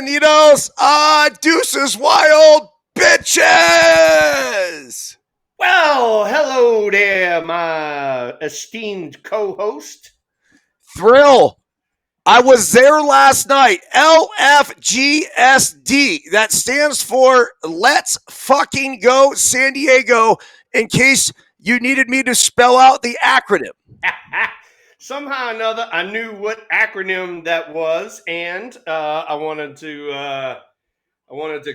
Bienvenidos a Deuces Wild Bitches! Well, hello there, my esteemed co-host. Thrill. I was there last night. LFGSD. That stands for Let's Fucking Go San Diego, in case you needed me to spell out the acronym. Somehow or another, I knew what acronym that was, and I wanted to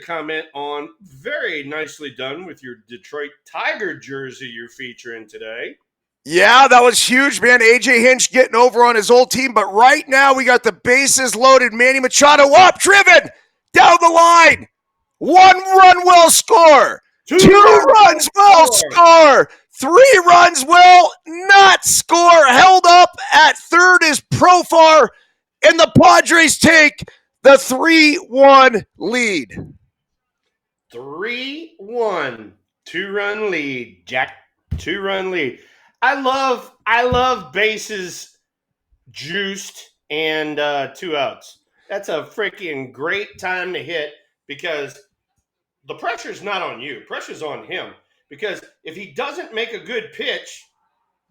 comment on very nicely done with your Detroit Tiger jersey you're featuring today. Yeah, that was huge, man. AJ Hinch getting over on his old team. But right now, we got the bases loaded. Manny Machado up, driven down the line. 1 run will score. 2 runs will score. 3 runs will not score. Held up at third is Profar. And the Padres take the 3-1 lead. 3-1. 2-run lead, Jack. 2-run lead. I love bases juiced and 2 outs. That's a freaking great time to hit because the pressure's not on you. Pressure's on him. Because if he doesn't make a good pitch,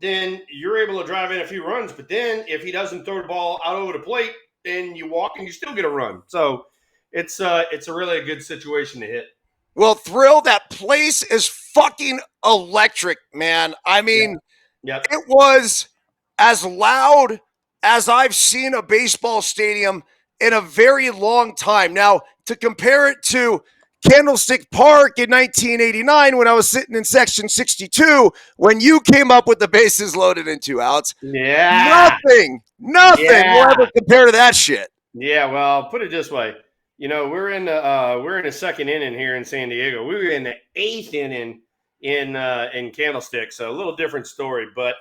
then you're able to drive in a few runs. But then if he doesn't throw the ball out over the plate, then you walk and you still get a run. So it's a really a good situation to hit. Well, Thrill, that place is fucking electric, man. I mean, Yep. It was as loud as I've seen a baseball stadium in a very long time. Now, to compare it to Candlestick Park in 1989 when I was sitting in section 62, when you came up with the bases loaded and 2 outs, nothing will ever compare to that shit. Yeah, well, put it this way. You know, we're in the second inning here in San Diego. We were in the 8th inning in Candlestick, so a little different story. But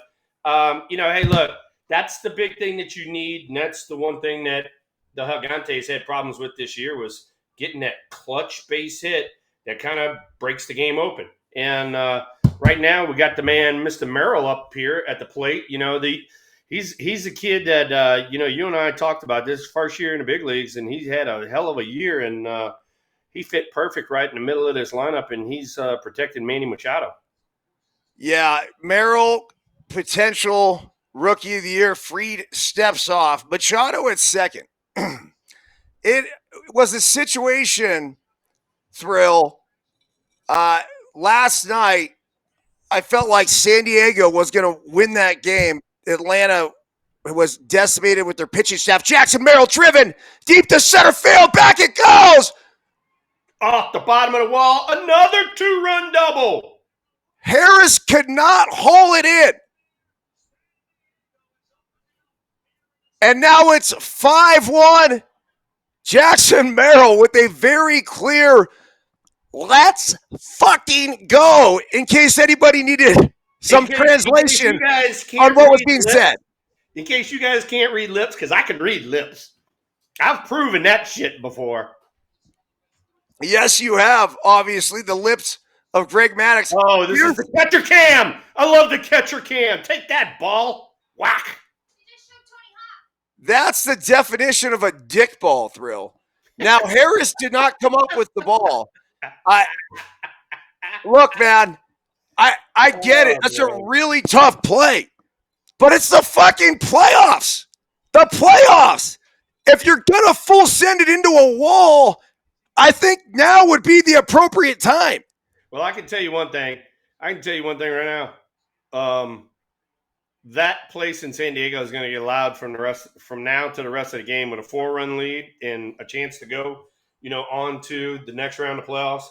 hey, look, that's the big thing that you need, and that's the one thing that the Gigantes had problems with this year was getting that clutch base hit that kind of breaks the game open. And right now, we got the man, Mr. Merrill, up here at the plate. You know, he's a kid that you and I talked about this first year in the big leagues, and he's had a hell of a year, and he fit perfect right in the middle of this lineup, and he's protecting Manny Machado. Yeah, Merrill, potential rookie of the year. Fried steps off. Machado at second. It was a situation, Thrill. Last night, I felt like San Diego was going to win that game. Atlanta was decimated with their pitching staff. Jackson Merrill driven deep to center field. Back it goes. Off the bottom of the wall, another 2-run double. Harris could not haul it in. And now it's 5-1. Jackson Merrill with a very clear let's fucking go, in case anybody needed some translation on what was being said. In case you guys can't read lips, because I can read lips. I've proven that shit before. Yes, you have, obviously, the lips of Greg Maddux. Oh, this is the catcher cam. I love the catcher cam. Take that, ball. Whack. That's the definition of a dick ball, Thrill. Now, Harris did not come up with the ball. Look, man, I get it. That's a really tough play. But it's the fucking playoffs. The playoffs. If you're going to full send it into a wall, I think now would be the appropriate time. Well, I can tell you one thing. right now. That place in San Diego is going to get loud from now to the rest of the game with a 4-run lead and a chance to go, on to the next round of playoffs.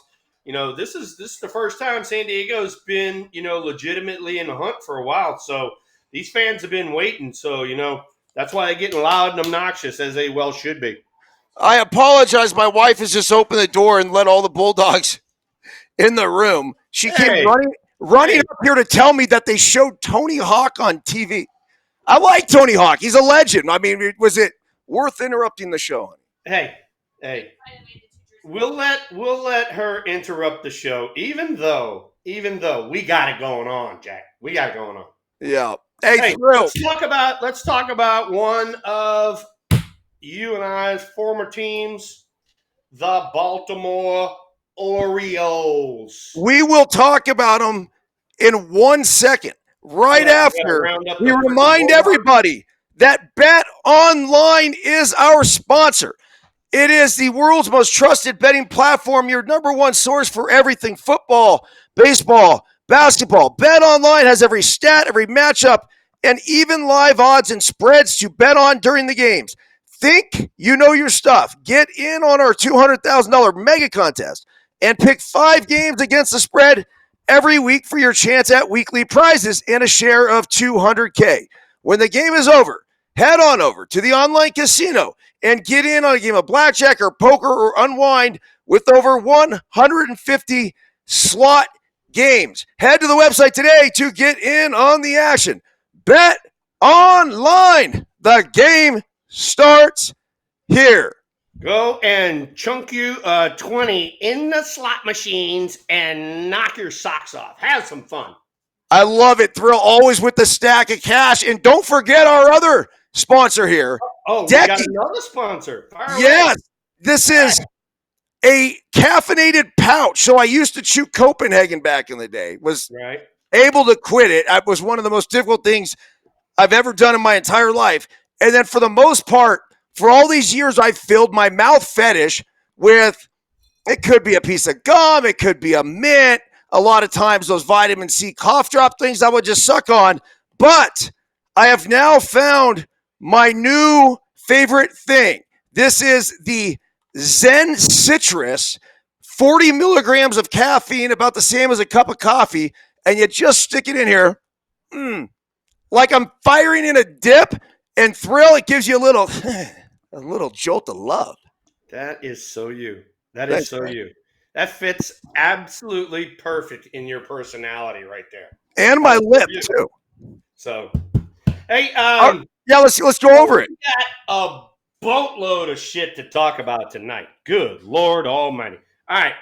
This is the first time San Diego's been, legitimately in the hunt for a while. So these fans have been waiting. So, that's why they're getting loud and obnoxious, as they well should be. I apologize. My wife has just opened the door and let all the Bulldogs in the room. She came running up here to tell me that they showed Tony Hawk on TV. I like Tony Hawk. He's a legend. I mean, was it worth interrupting the show? Hey. We'll let her interrupt the show, even though we got it going on, Jack. We got it going on. Yeah. Hey, let's talk about one of you and I's former teams, the Baltimore Orioles. We will talk about them in 1 second. Right after we remind everybody that Bet Online is our sponsor. It is the world's most trusted betting platform, your number one source for everything football, baseball, basketball. Bet Online has every stat, every matchup, and even live odds and spreads to bet on during the games. Think you know your stuff. Get in on our $200,000 mega contest and pick 5 games against the spread every week for your chance at weekly prizes and a share of $200K. When the game is over, head on over to the online casino and get in on a game of blackjack or poker or unwind with over 150 slot games. Head to the website today to get in on the action. Bet Online. The game starts here. Go and chunk you 20 in the slot machines and knock your socks off. Have some fun. I love it, Thrill, always with the stack of cash. And don't forget our other sponsor here. Oh, we got another sponsor. Yes, this is a caffeinated pouch. So I used to chew Copenhagen back in the day. Was able to quit it. It was one of the most difficult things I've ever done in my entire life. And then for the most part, for all these years, I've filled my mouth fetish with, it could be a piece of gum, it could be a mint, a lot of times those vitamin C cough drop things I would just suck on. But I have now found my new favorite thing. This is the Zen Citrus, 40 milligrams of caffeine, about the same as a cup of coffee, and you just stick it in here. Like I'm firing in a dip, and Thrill, it gives you a little jolt of love. That is so you. That is so you. That fits absolutely perfect in your personality right there. And my lip, too. So, hey, yeah, let's go over it. We got a boatload of shit to talk about tonight. Good Lord Almighty. All right,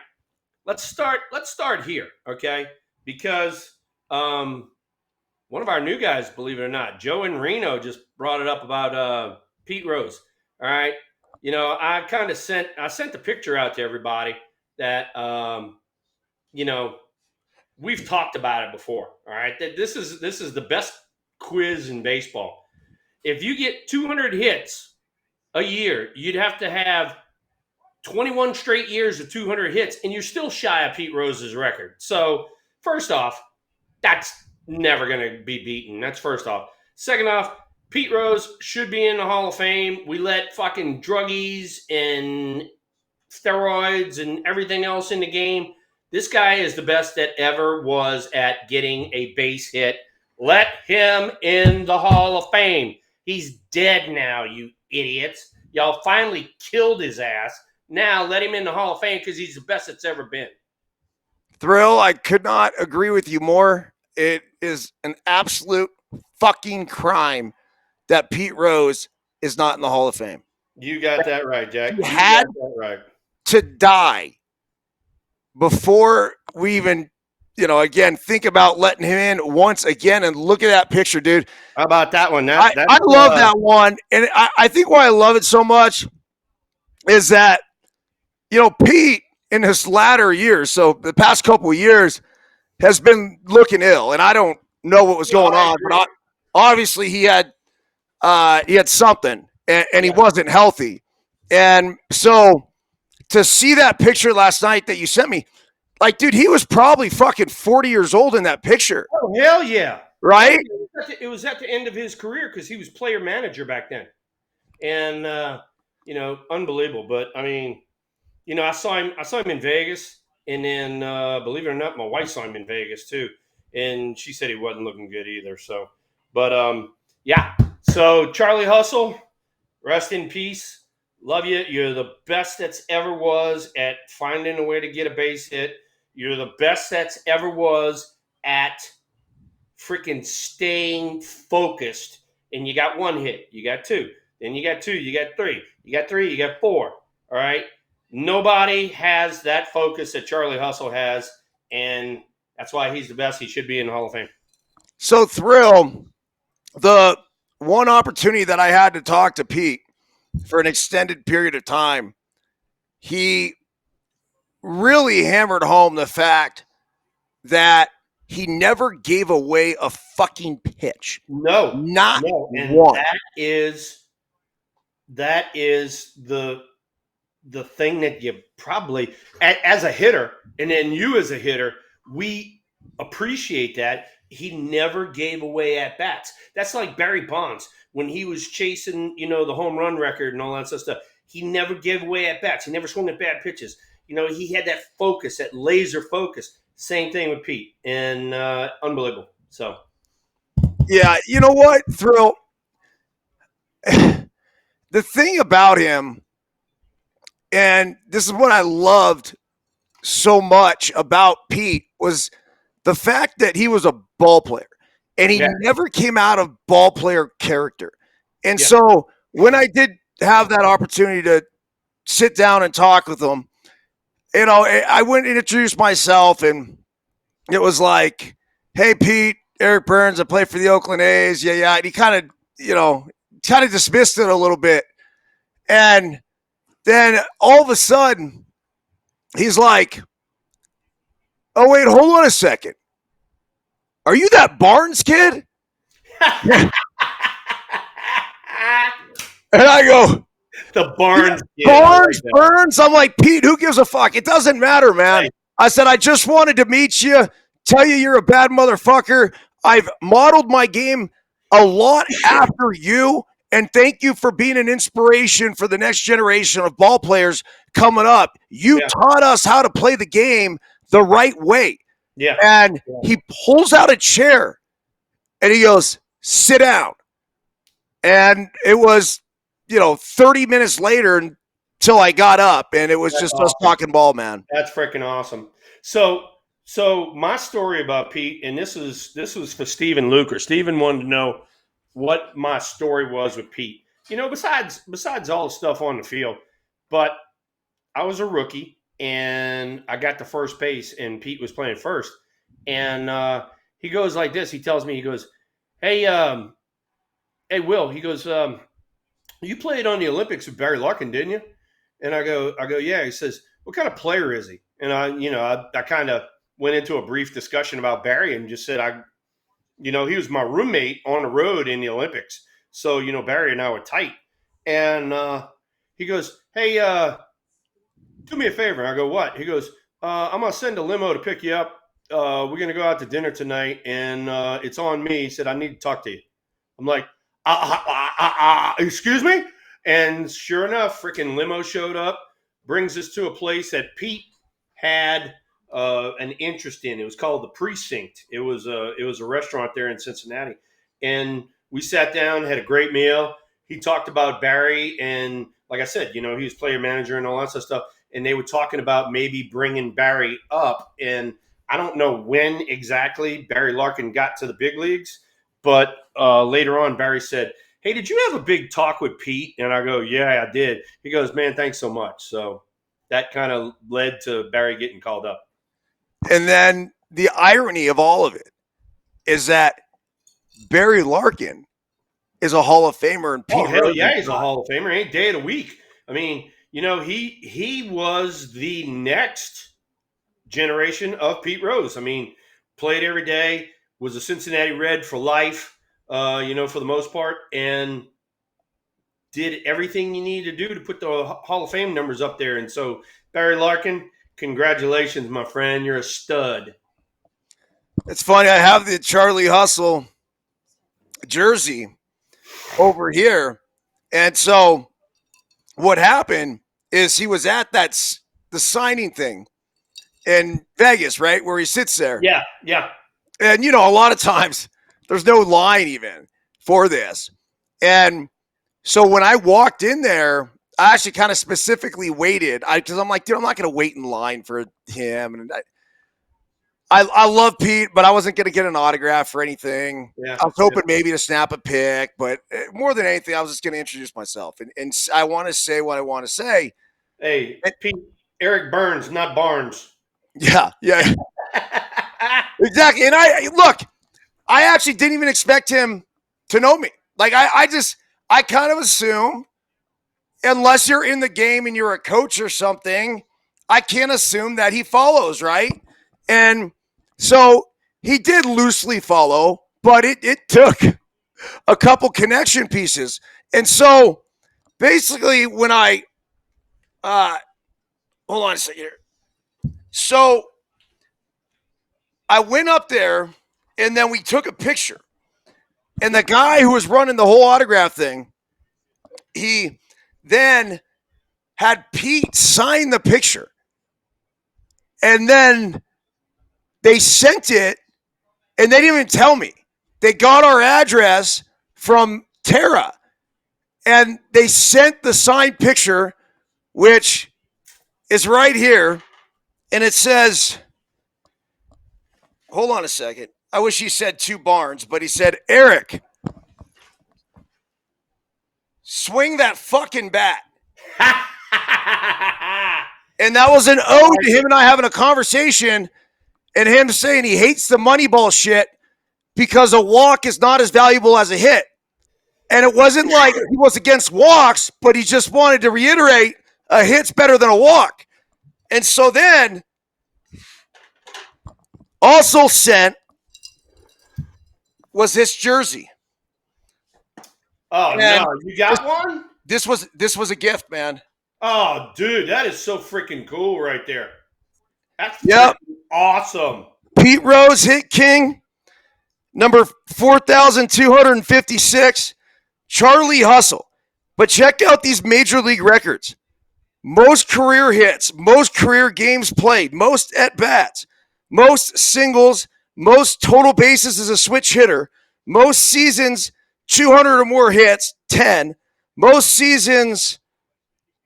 let's start here, okay? Because one of our new guys, believe it or not, Joe in Reno, just brought it up about Pete Rose. All right, you know, I sent the picture out to everybody that you know, we've talked about it before. All right, that this is the best quiz in baseball. If you get 200 hits a year, you'd have to have 21 straight years of 200 hits, and you're still shy of Pete Rose's record. So, first off, that's never going to be beaten. That's first off. Second off, Pete Rose should be in the Hall of Fame. We let fucking druggies and steroids and everything else in the game. This guy is the best that ever was at getting a base hit. Let him in the Hall of Fame. He's dead now, you idiots. Y'all finally killed his ass. Now let him in the Hall of Fame because he's the best that's ever been. Thrill, I could not agree with you more. It is an absolute fucking crime that Pete Rose is not in the Hall of Fame. You got that right, Jack. He had to die before we even, again, think about letting him in once again. And look at that picture, dude. How about that one? I love that one. And I think why I love it so much is that, Pete in his latter years, so the past couple of years, has been looking ill. And I don't know what was going on, but obviously he had something and he wasn't healthy. And so to see that picture last night that you sent me, like, dude, he was probably fucking 40 years old in that picture. Oh, hell yeah. Right? It was at the end of his career because he was player manager back then. And, unbelievable. But, I mean, I saw him in Vegas. And then, believe it or not, my wife saw him in Vegas too. And she said he wasn't looking good either. So, but, yeah. So, Charlie Hustle, rest in peace. Love you. You're the best that's ever was at finding a way to get a base hit. You're the best that's ever was at freaking staying focused. And you got 1 hit. You got 2. Then you got 2. You got 3. You got 3. You got 4. All right. Nobody has that focus that Charlie Hustle has. And that's why he's the best. He should be in the Hall of Fame. So, Thrill, the one opportunity that I had to talk to Pete for an extended period of time, he really hammered home the fact that he never gave away a fucking pitch. No, Not and one. that is the thing that you probably, as a hitter, and then you as a hitter, we appreciate that. He never gave away at bats. That's like Barry Bonds when he was chasing, the home run record and all that sort of stuff. He never gave away at bats. He never swung at bad pitches. He had that focus, that laser focus. Same thing with Pete, and unbelievable. So, Yeah, you know what, Thrill? The thing about him, and this is what I loved so much about Pete, was the fact that he was a ball player and he never came out of ball player character. And so when I did have that opportunity to sit down and talk with him, I went and introduced myself, and it was like, hey, Pete, Eric Byrnes, I play for the Oakland A's. Yeah. And he kind of dismissed it a little bit. And then all of a sudden, he's like, oh, wait, hold on a second. Are you that Barnes kid? And I go, the Barnes kid. Barnes, Byrnes? I'm like, Pete, who gives a fuck? It doesn't matter, man. Right. I said, I just wanted to meet you, tell you you're a bad motherfucker. I've modeled my game a lot after you, and thank you for being an inspiration for the next generation of ball players coming up. You taught us how to play the game the right way. Yeah. And he pulls out a chair and he goes, sit down. And it was, 30 minutes later until I got up, and it was That's just awesome. Us talking ball, man. That's freaking awesome. So my story about Pete, and this was for Stephen Luker. Stephen wanted to know what my story was with Pete. Besides all the stuff on the field, but I was a rookie and I got to first base, and Pete was playing first. And he goes like this. He tells me, he goes, hey, Will, he goes, you played on the Olympics with Barry Larkin, didn't you? And I go, yeah. He says, what kind of player is he? And I kind of went into a brief discussion about Barry and just said, he was my roommate on the road in the Olympics. So, Barry and I were tight. And he goes, hey, do me a favor. And I go, what? He goes, I'm going to send a limo to pick you up. We're going to go out to dinner tonight, and it's on me. He said, I need to talk to you. I'm like, excuse me? And sure enough, freaking limo showed up, brings us to a place that Pete had an interest in. It was called the Precinct. It was a restaurant there in Cincinnati. And we sat down, had a great meal. He talked about Barry, and like I said, he was player manager and all that sort of stuff. And they were talking about maybe bringing Barry up. And I don't know when exactly Barry Larkin got to the big leagues, but later on, Barry said, hey, did you have a big talk with Pete? And I go, yeah, I did. He goes, man, thanks so much. So that kind of led to Barry getting called up. And then the irony of all of it is that Barry Larkin is a Hall of Famer. And Pete hell yeah, he's a Hall of Famer. Any day of the week. I mean, he was the next generation of Pete Rose. I mean, played every day, was a Cincinnati Red for life, for the most part, and did everything you needed to do to put the Hall of Fame numbers up there. And so, Barry Larkin, congratulations, my friend. You're a stud. It's funny. I have the Charlie Hustle jersey over here. And so what happened is he was at the signing thing in Vegas, right, where he sits there. Yeah, yeah. And, a lot of times there's no line even for this. And so when I walked in there, I actually kind of specifically waited because I'm like, dude, I'm not going to wait in line for him. And I love Pete, but I wasn't going to get an autograph or anything. Yeah, I was hoping maybe to snap a pic, but more than anything, I was just going to introduce myself. And I want to say what I want to say. Hey, Pete, Eric Byrnes, not Barnes. Yeah. Exactly. And I actually didn't even expect him to know me. Like I kind of assume, unless you're in the game and you're a coach or something, I can't assume that he follows, right? And so he did loosely follow, but it took a couple connection pieces. And so basically when I hold on a second here. So I went up there and then we took a picture. And the guy who was running the whole autograph thing, he then had Pete sign the picture. And then they sent it and they didn't even tell me. They got our address from Tara and they sent the signed picture, which is right here. And it says, hold on a second. I wish he said 2 Barnes, but he said, Eric, swing that fucking bat. And that was an ode to him and I having a conversation and him saying he hates the Moneyball shit because a walk is not as valuable as a hit. And it wasn't like he was against walks, but he just wanted to reiterate a hit's better than a walk. And so then also sent was this jersey. Oh, and no, you got one? This was a gift, man. Oh, dude, that is so freaking cool right there. That's awesome. Pete Rose, Hit King, number 4,256. Charlie Hustle. But check out these major league records. Most career hits, most career games played, most at-bats, most singles, most total bases as a switch hitter, most seasons 200 or more hits, 10, most seasons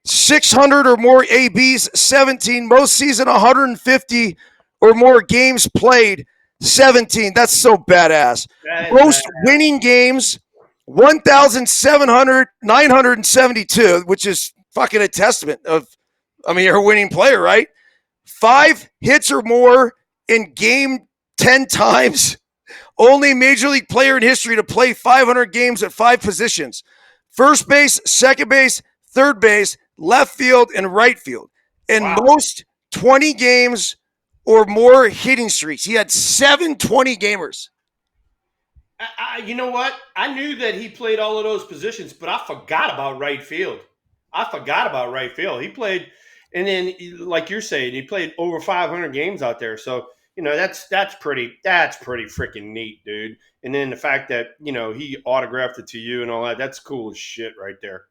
600 or more ABs, 17, most season 150 or more games played, 17. That's so badass. Most winning games, 972, which is fucking a testament of, you're a winning player, right? 5 hits or more in game 10 times. Only major league player in history to play 500 games at 5 positions. First base, second base, third base, left field, and right field. And most 20 games or more hitting streaks. He had 7 20-gamers. You know what? I knew that he played all of those positions, but I forgot about right field. He played, and then like you're saying, he played over 500 games out there. So, that's pretty freaking neat, dude. And then the fact that, he autographed it to you and all that, that's cool as shit right there.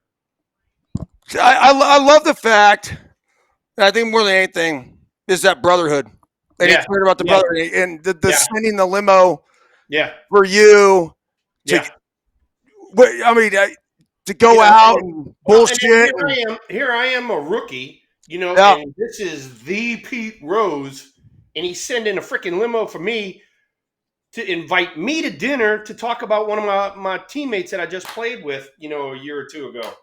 I love the fact, I think more than anything, is that brotherhood. And he cared about the brotherhood and the sending the limo for you to, to go out and bullshit. And here I am, a rookie, and this is the Pete Rose, and he's sending a freaking limo for me to invite me to dinner to talk about one of my teammates that I just played with, a year or two ago.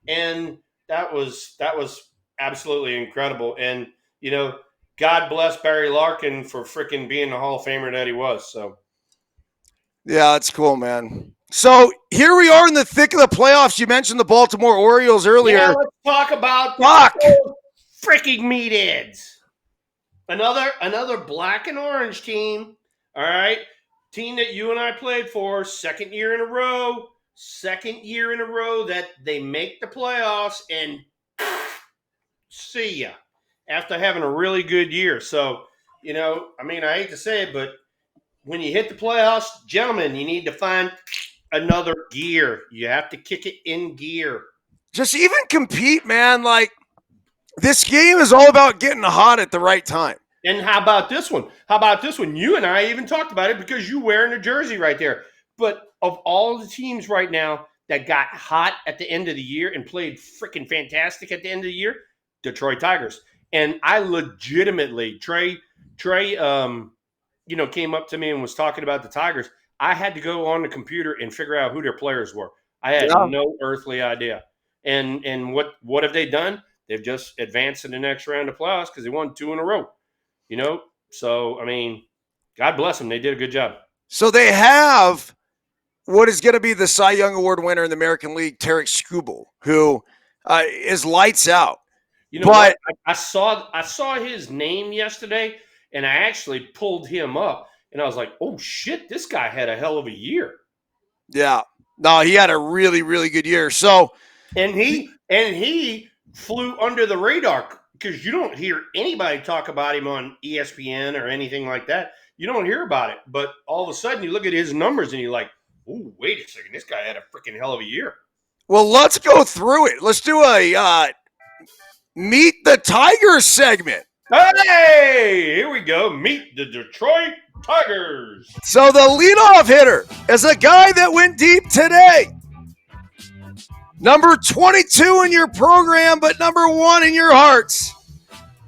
And that was absolutely incredible. And, God bless Barry Larkin for freaking being the Hall of Famer that he was. So, yeah, that's cool, man. So here we are in the thick of the playoffs. You mentioned the Baltimore Orioles earlier. Yeah, let's talk about freaking meatheads. Another black and orange team. All right, team that you and I played for, second year in a row that they make the playoffs and see ya after having a really good year. So, I hate to say it, but when you hit the playoffs, gentlemen, you need to find another gear. You have to kick it in gear. Just even compete, man. Like, this game is all about getting hot at the right time. And how about this one? You and I even talked about it because you're wearing a jersey right there. But of all the teams right now that got hot at the end of the year and played freaking fantastic at the end of the year, Detroit Tigers. And I legitimately, Trey, came up to me and was talking about the Tigers. I had to go on the computer and figure out who their players were. I had no earthly idea. And what have they done? They've just advanced to the next round of playoffs because they won 2 in a row. So, God bless them. They did a good job. So they have what is going to be the Cy Young Award winner in the American League, Tarek Skubal, who is lights out. You know what? I saw his name yesterday, and I actually pulled him up, and I was like, "Oh shit, this guy had a hell of a year." Yeah. No, he had a really, really good year. So, and he flew under the radar because you don't hear anybody talk about him on ESPN or anything like that. You don't hear about it, but all of a sudden you look at his numbers and you're like, "Oh, wait a second, this guy had a freaking hell of a year." well, let's go through it. Let's do a Meet the Tigers segment. Hey, here we go. Meet the Detroit Tigers. So the leadoff hitter is a guy that went deep today. Number 22 in your program, but number 1 in your hearts.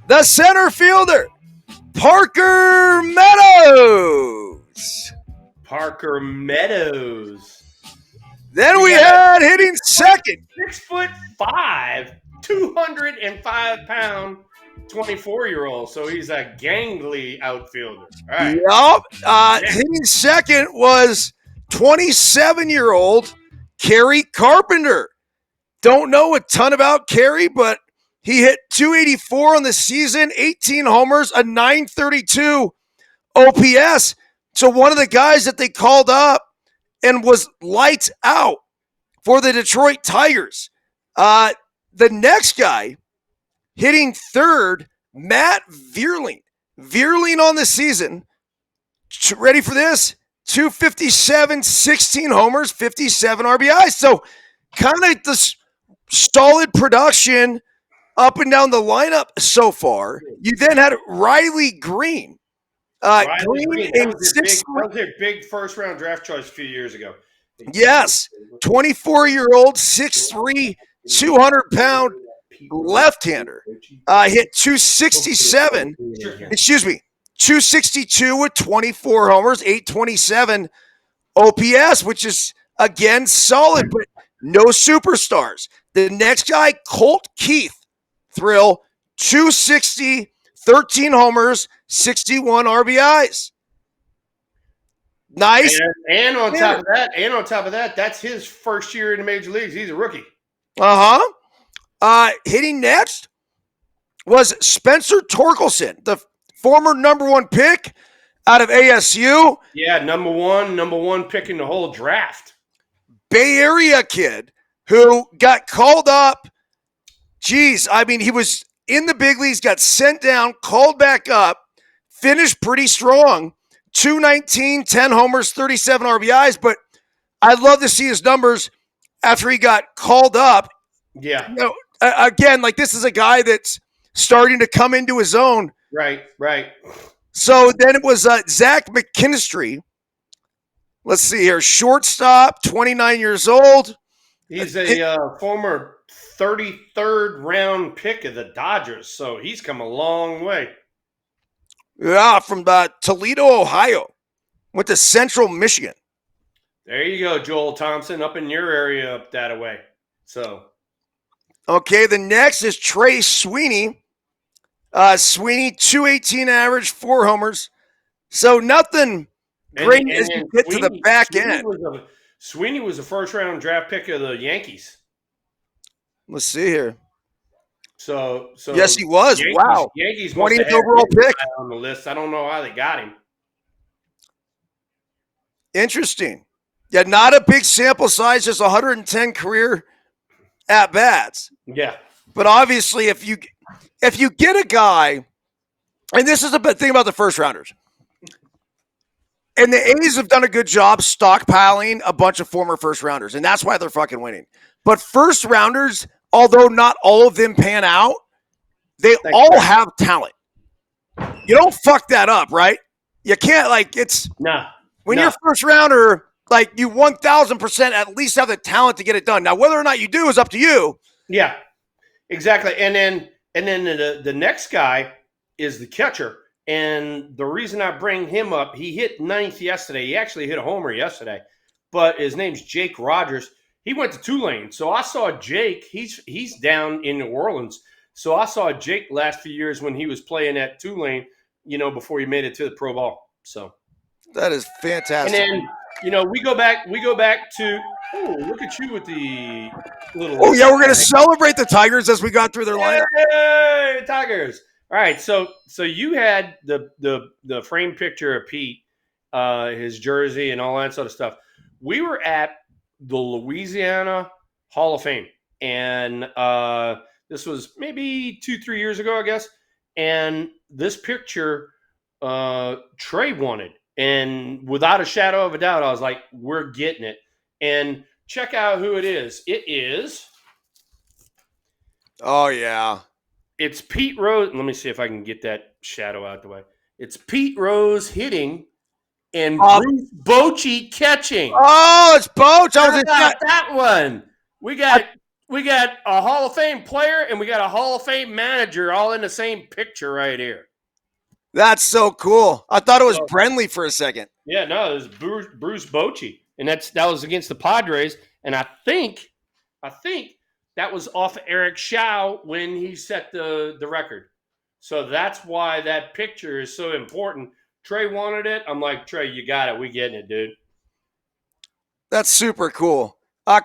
The center fielder, Parker Meadows. Parker Meadows. Then we had hitting second. 6'5", 205-pound 24-year-old. So he's a gangly outfielder. All right. Yep. Hitting second was 27-year-old Kerry Carpenter. Don't know a ton about Kerry, but he hit 284 on the season, 18 homers, a 932 OPS. So one of the guys that they called up and was lights out for the Detroit Tigers. The next guy hitting third, Matt Vierling. Vierling on the season. Ready for this? 257, 16 homers, 57 RBIs. So kind of this solid production up and down the lineup so far. You then had Riley Green. Green that was their big first-round draft choice a few years ago. Yes, 24-year-old, 6'3", 200-pound left-hander. Hit 267, 262 with 24 homers, 827 OPS, which is, again, solid, but no superstars. The next guy, Colt Keith, Thrill, 260, 13 homers, 61 RBIs. Nice. And on top of that, that's his first year in the major leagues. He's a rookie. Hitting next was Spencer Torkelson, the former number 1 pick out of ASU. Yeah, number one pick in the whole draft. Bay Area kid who got called up. Geez, I mean, he was in the big leagues, got sent down, called back up, finished pretty strong. 219, 10 homers, 37 RBIs. But I'd love to see his numbers after he got called up. Yeah. You know, again, like this is a guy that's starting to come into his own. Right. So then it was Zach McKinstry. Let's see here. Shortstop, 29 years old. He's a former 33rd round pick of the Dodgers, so he's come a long way. Yeah, from Toledo, Ohio. Went to Central Michigan. There you go, Joel Thompson, up in your area up that way. So, okay, the next is Trey Sweeney. Sweeney, 218 average, 4 homers. So nothing great as you get to the back end. Sweeney was a first-round draft pick of the Yankees. Let's see here. So yes, he was. Wow. Yankees 20th overall pick on the list. I don't know how they got him. Interesting. Yeah, not a big sample size, just 110 career at bats. Yeah. But obviously, if you get a guy, and this is the thing about the first rounders, and the A's have done a good job stockpiling a bunch of former first rounders, and that's why they're fucking winning. But first rounders, although not all of them pan out, they all have talent. You don't fuck that up, right? You can't, when you're first rounder, like you 1,000% at least have the talent to get it done. Now, whether or not you do is up to you. Yeah, exactly. And then the next guy is the catcher. And the reason I bring him up, he hit 9th yesterday. He actually hit a homer yesterday. But his name's Jake Rogers. He went to Tulane. So I saw Jake. He's down in New Orleans. So I saw Jake last few years when he was playing at Tulane, before he made it to the pro ball. So that is fantastic. And then, we go back to Oh, look at you with the little. Oh, yeah, we're going to celebrate the Tigers as we got through their lineup. Hey, Tigers! All right, so you had the framed picture of Pete, his jersey, and all that sort of stuff. We were at the Louisiana Hall of Fame, and this was maybe 2-3 years ago, I guess. And this picture, Trey wanted, and without a shadow of a doubt, I was like, "We're getting it." And check out who it is. It is. Oh, yeah. It's Pete Rose. Let me see if I can get that shadow out the way. It's Pete Rose hitting and Bruce Bochy catching. Oh, it's Boch. How about that one? We got a Hall of Fame player and we got a Hall of Fame manager all in the same picture right here. That's so cool. I thought it was Brenly for a second. Yeah, no, it was Bruce Bochy, and that was against the Padres. And I think that was off Eric Shaw when he set the record. So that's why that picture is so important. Trey wanted it. I'm like, Trey, you got it. We getting it, dude. That's super cool.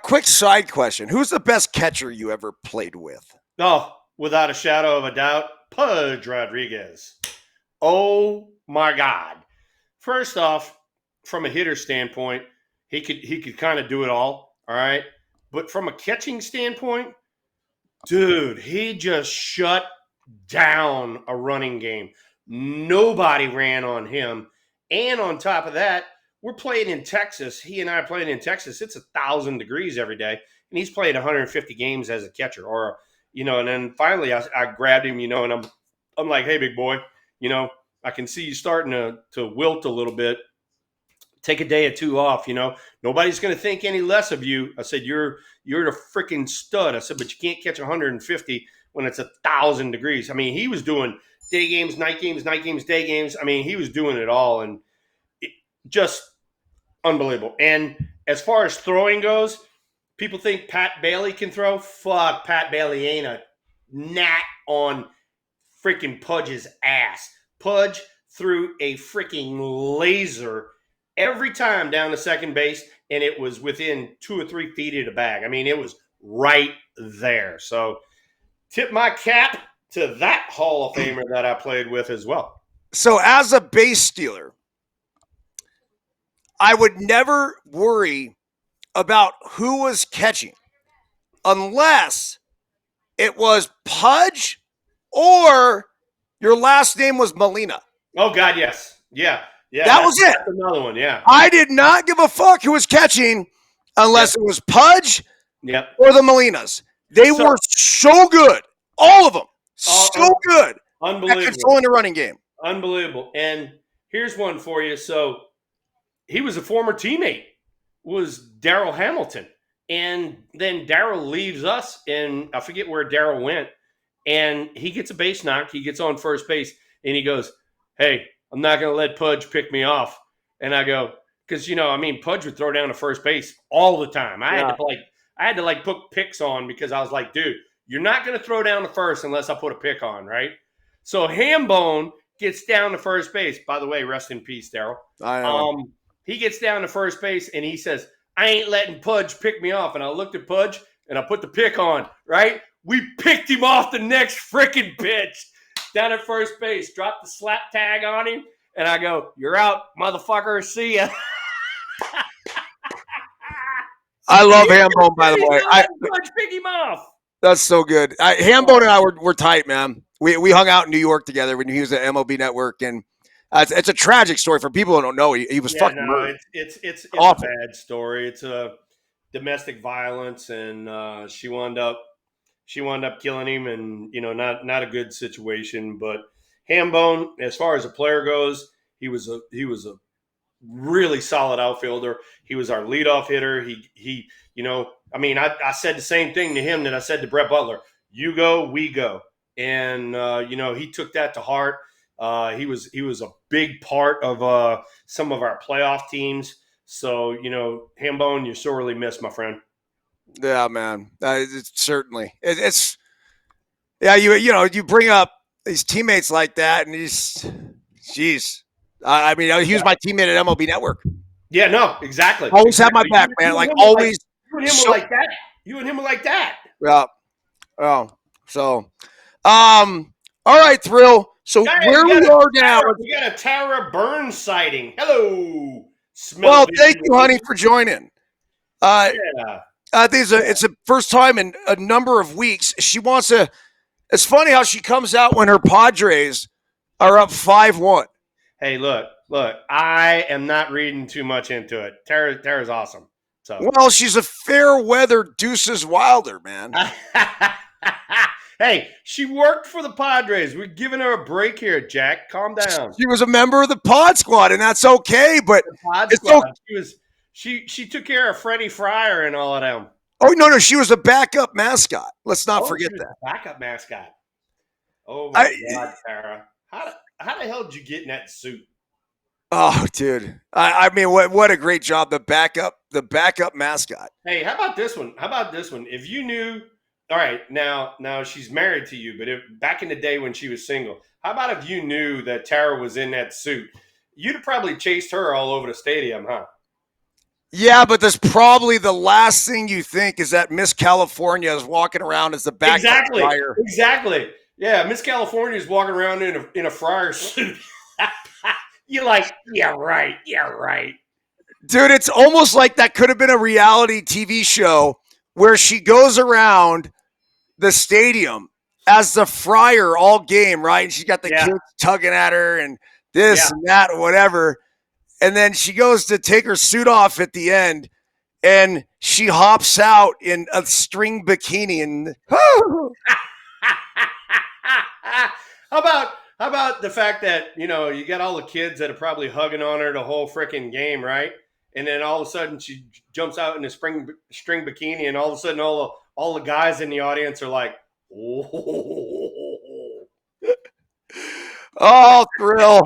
Quick side question. Who's the best catcher you ever played with? Oh, without a shadow of a doubt, Pudge Rodriguez. Oh, my God. First off, from a hitter standpoint, he could kind of do it all right? But from a catching standpoint, dude, he just shut down a running game. Nobody ran on him. And on top of that, we're playing in Texas. He and I are playing in Texas. It's 1,000 degrees every day. And he's played 150 games as a catcher. Or, and then finally I grabbed him, and I'm like, hey, big boy, I can see you starting to wilt a little bit. Take a day or two off, Nobody's going to think any less of you. I said, you're the freaking stud. I said, but you can't catch 150 when it's 1,000 degrees. I mean, he was doing day games, night games, day games. I mean, he was doing it all, and just unbelievable. And as far as throwing goes, people think Pat Bailey can throw. Fuck, Pat Bailey ain't a gnat on freaking Pudge's ass. Pudge threw a freaking laser every time down to second base, and it was within 2 or 3 feet of the bag. I mean, it was right there. So tip my cap to that Hall of Famer that I played with as well. So as a base stealer, I would never worry about who was catching unless it was Pudge or your last name was Molina. Oh, God, yes. Yeah. Yeah, that was it. That's another one, yeah. I did not give a fuck who was catching unless it was Pudge or the Molinas. They were so good. All of them. So good. Unbelievable. At controlling the running game. Unbelievable. And here's one for you. So he was a former teammate, was Darryl Hamilton. And then Darryl leaves us, and I forget where Darryl went. And he gets a base knock. He gets on first base, and he goes, hey, I'm not going to let Pudge pick me off. And I go, because, Pudge would throw down to first base all the time. I had to put picks on because I was like, dude, you're not going to throw down to first unless I put a pick on, right? So Hambone gets down to first base. By the way, rest in peace, Darryl. I know. He gets down to first base, and he says, I ain't letting Pudge pick me off. And I looked at Pudge, and I put the pick on, right? We picked him off the next freaking pitch. Down at first base, dropped the slap tag on him, and I go, you're out, motherfucker, see ya. I love Hambone, by the way. Pudge pick him off. That's so good. Hambone and I were tight, man. We hung out in New York together when he was at MLB Network, and it's a tragic story for people who don't know. He was fucking murdered. It's a bad story. It's a domestic violence, and she wound up killing him, and not a good situation. But Hambone, as far as a player goes, he was a really solid outfielder. He was our leadoff hitter. I said the same thing to him that I said to Brett Butler. You go, we go. And he took that to heart. He was a big part of some of our playoff teams. So, Hambone, you're sorely missed, my friend. Yeah, man. Certainly. You bring up these teammates like that, and he was my teammate at MLB Network. Yeah, no, exactly. Always have my back, man. Like always and him were like that. You and him were like that. Yeah. Oh. So, all right, Thrill. So Guys, where we are now. We got a Tara Byrnes sighting. Hello. Well, thank you, honey, for joining. Yeah. I think it's a first time in a number of weeks. She wants to. It's funny how she comes out when her Padres are up 5-1. Hey, look. I am not reading too much into it. Tara's awesome. So. Well, she's a fair weather DEUCES Wilder, man. Hey, she worked for the Padres. We're giving her a break here, Jack. Calm down. She was a member of the Pod Squad, and that's okay. But the Pod Squad. She took care of Freddie Fryer and all of them. Oh no, she was a backup mascot. Let's not forget that. Backup mascot. Oh my God, Tara! How the hell did you get in that suit? Oh, dude! I mean, what a great job, the backup mascot. Hey, how about this one? If you knew, all right, now she's married to you, but back in the day when she was single, how about if you knew that Tara was in that suit? You'd have probably chased her all over the stadium, huh? Yeah, but that's probably the last thing you think is that Miss California is walking around as the backup flyer. Exactly. Yeah, Miss California is walking around in a fryer suit. You're like, yeah, right. Dude, it's almost like that could have been a reality TV show where she goes around the stadium as the fryer all game, right? And she got the kids tugging at her and this and that or whatever. And then she goes to take her suit off at the end, and she hops out in a string bikini. And how about the fact that you got all the kids that are probably hugging on her the whole freaking game, right? And then all of a sudden she jumps out in a string bikini, and all of a sudden all the guys in the audience are like, "Oh, Thrill."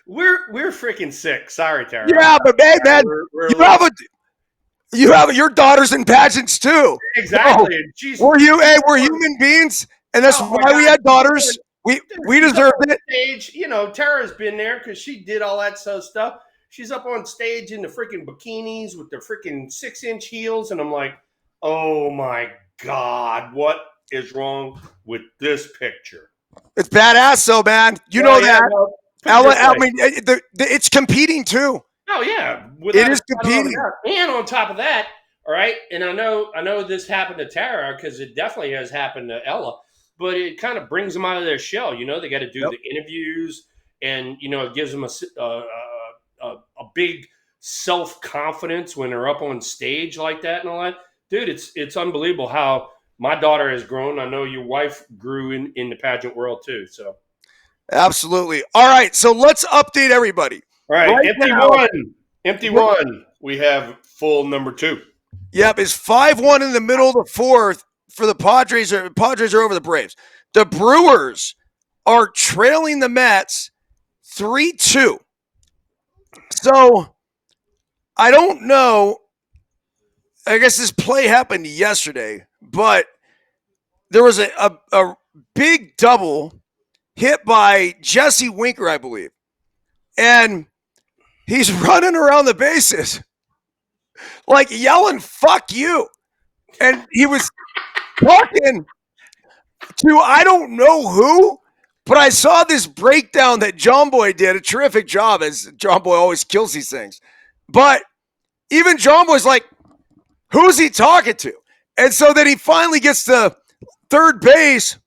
We're freaking sick. Sorry, Tara. Yeah, but man, you have your daughters in pageants too. Exactly. Oh, we're human beings, and that's why we had daughters. We deserved it. Stage, Tara's been there because she did all that stuff. She's up on stage in the freaking bikinis with the freaking 6-inch heels, and I'm like, oh my God, what is wrong with this picture? It's badass, though, man. You know that. I mean, it's competing too. Oh yeah, it is competing. And on top of that, all right. And I know this happened to Tara because it definitely has happened to Ella. But it kind of brings them out of their shell. They got to do the interviews, and it gives them a big self-confidence when they're up on stage like that and all that. Dude, it's unbelievable how my daughter has grown. I know your wife grew in the pageant world too. So. Absolutely. All right, so let's update everybody. All right, empty one. We have full number 2. Yep, it's 5-1 in the middle of the fourth for the Padres. Padres are over the Braves. The Brewers are trailing the Mets 3-2. So, I don't know. I guess this play happened yesterday, but there was a big double hit by Jesse Winker, I believe. And he's running around the bases like yelling, "Fuck you." And he was talking to I don't know who, but I saw this breakdown that John Boy did. A terrific job, as John Boy always kills these things. But even John Boy's like, who's he talking to? And so then he finally gets to third base,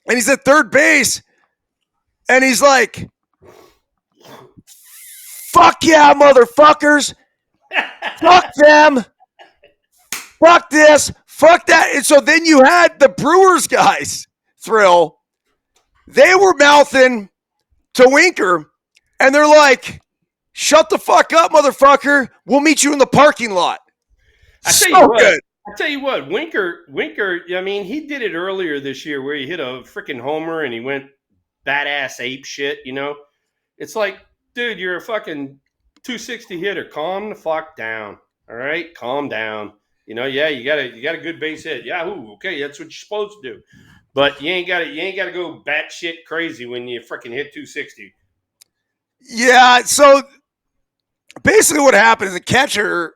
and he's at third base, and he's like, "Fuck yeah, motherfuckers. Fuck them. Fuck this. Fuck that." And so then you had the Brewers guys, Thrill. They were mouthing to Winker, and they're like, "Shut the fuck up, motherfucker. We'll meet you in the parking lot." I tell you what, Winker, I mean, he did it earlier this year where he hit a freaking homer and he went badass ape shit, It's like, dude, you're a fucking 260 hitter. Calm the fuck down. All right? Calm down. You got a good base hit. Yahoo. Okay, that's what you're supposed to do. But you ain't gotta go batshit crazy when you freaking hit 260. Yeah, so basically what happened is the catcher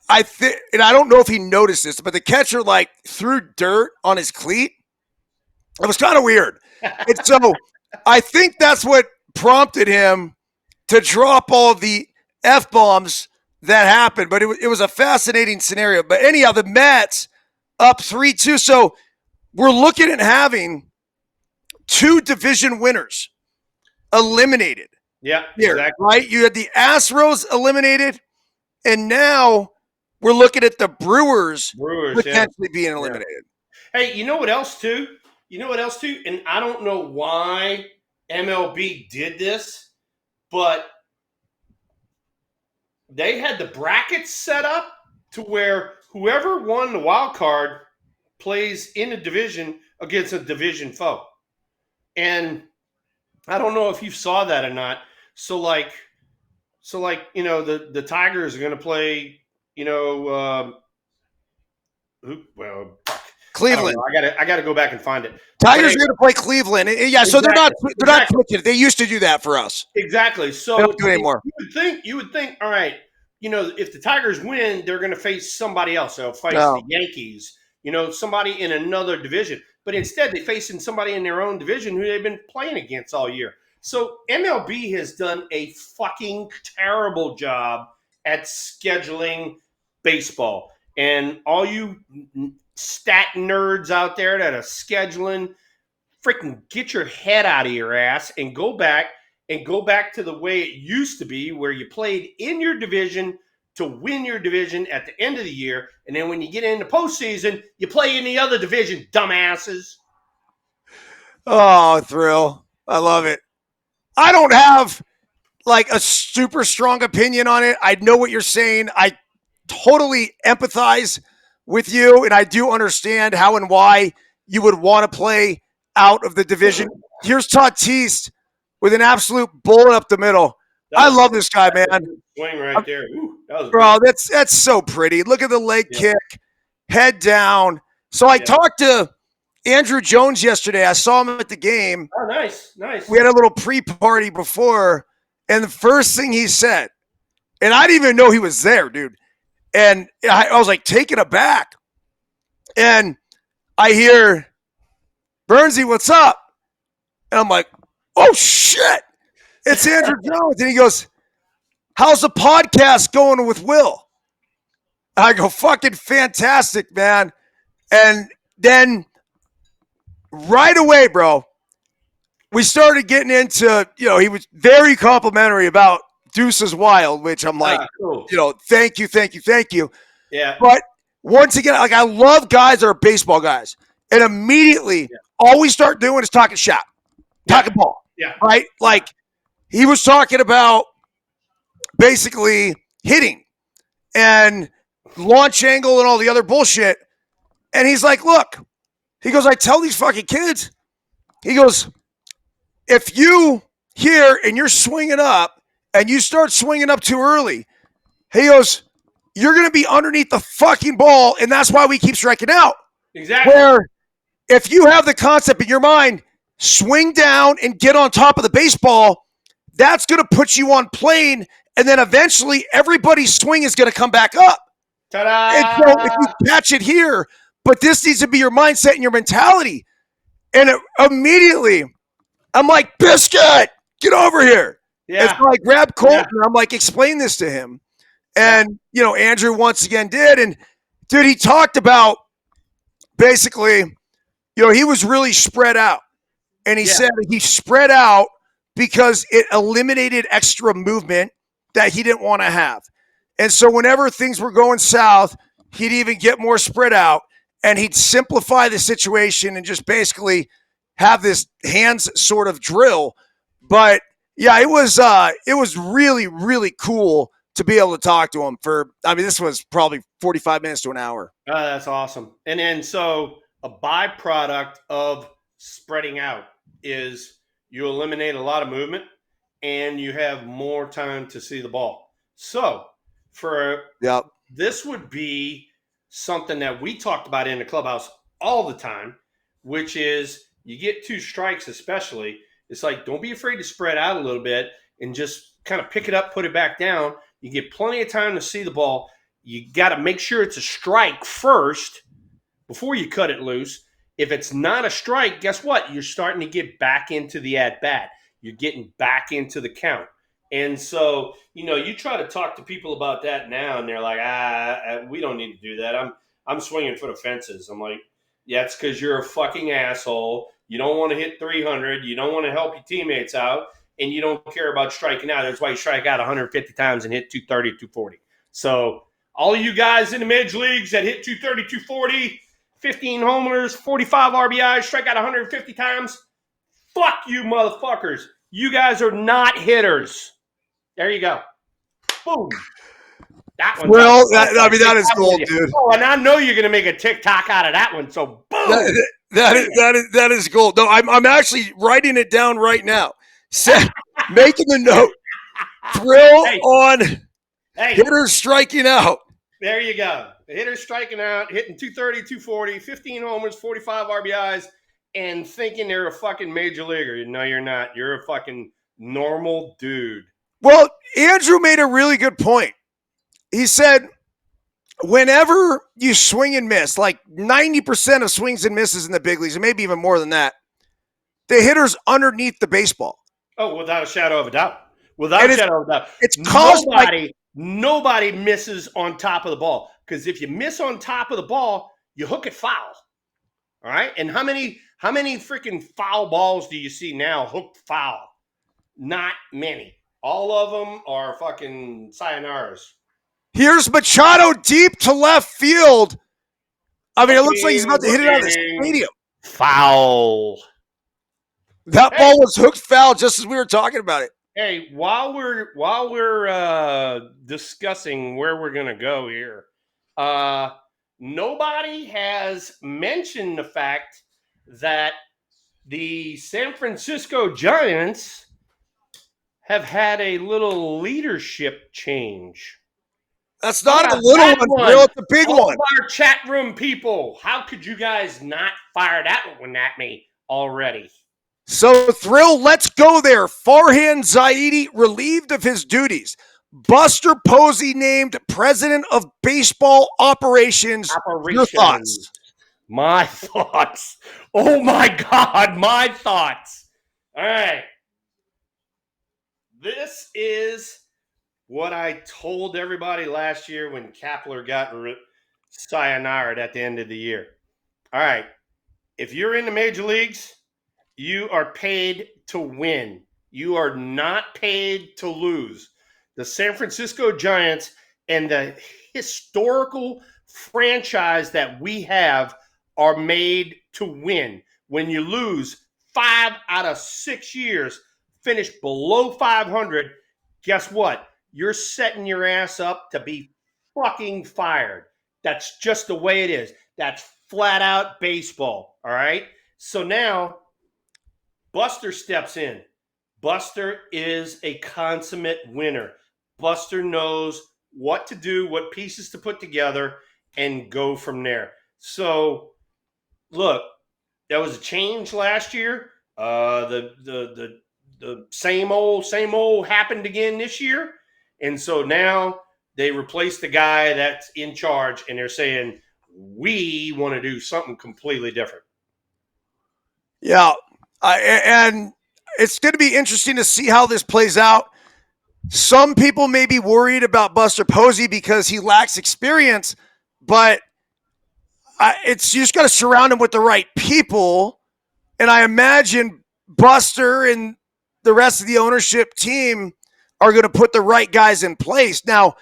I think, and I don't know if he noticed this, but the catcher like threw dirt on his cleat. It was kind of weird. And so I think that's what prompted him to drop all of the F bombs that happened. But it was a fascinating scenario. But anyhow, the Mets up 3-2. So we're looking at having two division winners eliminated. Yeah, here, exactly. right? You had the Astros eliminated, and now we're looking at the Brewers potentially being eliminated. Hey, you know what else too? And I don't know why MLB did this, but they had the brackets set up to where whoever won the wild card plays in a division against a division foe. And I don't know if you saw that or not. So like the Tigers are going to play, Cleveland. I gotta go back and find it. Tigers are going to play Cleveland. Yeah, so exactly. they're not switching. They used to do that for us. Exactly. So they don't do it anymore. You would think, all right, if the Tigers win, they're going to face somebody else. They'll face the Yankees, somebody in another division. But instead, they're facing somebody in their own division who they've been playing against all year. So MLB has done a fucking terrible job at scheduling baseball. And all you stat nerds out there that are scheduling, freaking get your head out of your ass and go back to the way it used to be, where you played in your division to win your division at the end of the year. And then when you get into postseason, you play in the other division, dumbasses. Oh, thrill. I love it. I don't have like a super strong opinion on it. I know what you're saying. I totally empathize with you, and I do understand how and why you would want to play out of the division. Here's Tatis with an absolute bullet up the middle. I love this guy, man. Swing right there. Ooh, bro, that's so pretty. Look at the leg kick, head down. So I talked to Andrew Jones yesterday. I saw him at the game. Oh, nice. We had a little pre-party before, and the first thing he said, and I didn't even know he was there, dude. And I was like taken aback. And I hear, Byrnesy, what's up? And I'm like, oh, shit. It's Andrew Jones. And he goes, how's the podcast going with Will? I go, fucking fantastic, man. And then right away, bro, we started getting into, he was very complimentary about DEUCES WILD, which I'm like, cool. Thank you. Yeah. But once again, like, I love guys that are baseball guys. And immediately, all we start doing is talking shop, talking ball. Yeah. Right? Like, he was talking about basically hitting and launch angle and all the other bullshit. And he's like, look, he goes, I tell these fucking kids, he goes, if you here and you're swinging up and you start swinging up too early, he goes, you're going to be underneath the fucking ball, and that's why we keep striking out. Exactly. Where if you have the concept in your mind, swing down and get on top of the baseball, that's going to put you on plane, and then eventually everybody's swing is going to come back up. Ta-da! And so if you catch it here, but this needs to be your mindset and your mentality. And immediately, I'm like, Biscuit, get over here. Yeah. And so I grabbed Colton, and I'm like, explain this to him. And, Andrew once again did. And, dude, he talked about basically, he was really spread out. And he said he spread out because it eliminated extra movement that he didn't want to have. And so whenever things were going south, he'd even get more spread out, and he'd simplify the situation and just basically have this hands sort of drill. But yeah, it was really, really cool to be able to talk to him this was probably 45 minutes to an hour. That's awesome. And then so a byproduct of spreading out is you eliminate a lot of movement and you have more time to see the ball. So this would be something that we talked about in the clubhouse all the time, which is you get two strikes especially. It's like, don't be afraid to spread out a little bit and just kind of pick it up, put it back down. You get plenty of time to see the ball. you got to make sure it's a strike first before you cut it loose. If it's not a strike, guess what? You're starting to get back into the at-bat. You're getting back into the count. And so, you try to talk to people about that now, and they're like, we don't need to do that. I'm swinging for the fences. I'm like, yeah, it's because you're a fucking asshole. You don't want to hit 300. You don't want to help your teammates out, and you don't care about striking out. That's why you strike out 150 times and hit 230, 240. So all of you guys in the major leagues that hit 230, 240, 15 homers, 45 RBIs, strike out 150 times, fuck you motherfuckers. You guys are not hitters. There you go. Boom. That one. Well, that is gold, dude. Oh, and I know you're going to make a TikTok out of that one. So boom. That is gold. No, I'm actually writing it down right now. Making the note. Thrill on hitters striking out. There you go. The hitters striking out, hitting 230, 240, 15 homers, 45 RBIs, and thinking they're a fucking major leaguer. No, you're not. You're a fucking normal dude. Well, Andrew made a really good point. He said, whenever you swing and miss, like 90% of swings and misses in the big leagues, and maybe even more than that, the hitter's underneath the baseball. Oh, without a shadow of a doubt. Without a shadow of a doubt. It's caused nobody misses on top of the ball. Because if you miss on top of the ball, you hook it foul. All right? And how many freaking foul balls do you see now hooked foul? Not many. All of them are fucking sayonaras. Here's Machado deep to left field. I mean, it looks like he's about to hit it out of the stadium. Foul. That ball was hooked foul just as we were talking about it. Hey, while we're discussing where we're gonna go here, nobody has mentioned the fact that the San Francisco Giants have had a little leadership change. That's not a little one, Bill. It's a big one. Our chat room people, how could you guys not fire that one at me already? So, Thrill, let's go there. Farhan Zaidi relieved of his duties. Buster Posey named president of baseball operations. Your thoughts? My thoughts. Oh, my God. My thoughts. All right. This is what I told everybody last year when Kapler got sayonara at the end of the year. All right. If you're in the major leagues, you are paid to win. You are not paid to lose. The San Francisco Giants and the historical franchise that we have are made to win. When you lose 5 out of 6 years, finish below 500, guess what? You're setting your ass up to be fucking fired. That's just the way it is. That's flat out baseball, all right? So now Buster steps in. Buster is a consummate winner. Buster knows what to do, what pieces to put together, and go from there. So, look, there was a change last year. The same old happened again this year. And so now they replaced the guy that's in charge, and they're saying, we want to do something completely different. Yeah. And it's going to be interesting to see how this plays out. Some people may be worried about Buster Posey because he lacks experience, but you just got to surround him with the right people. And I imagine Buster and the rest of the ownership team are going to put the right guys in place. Now,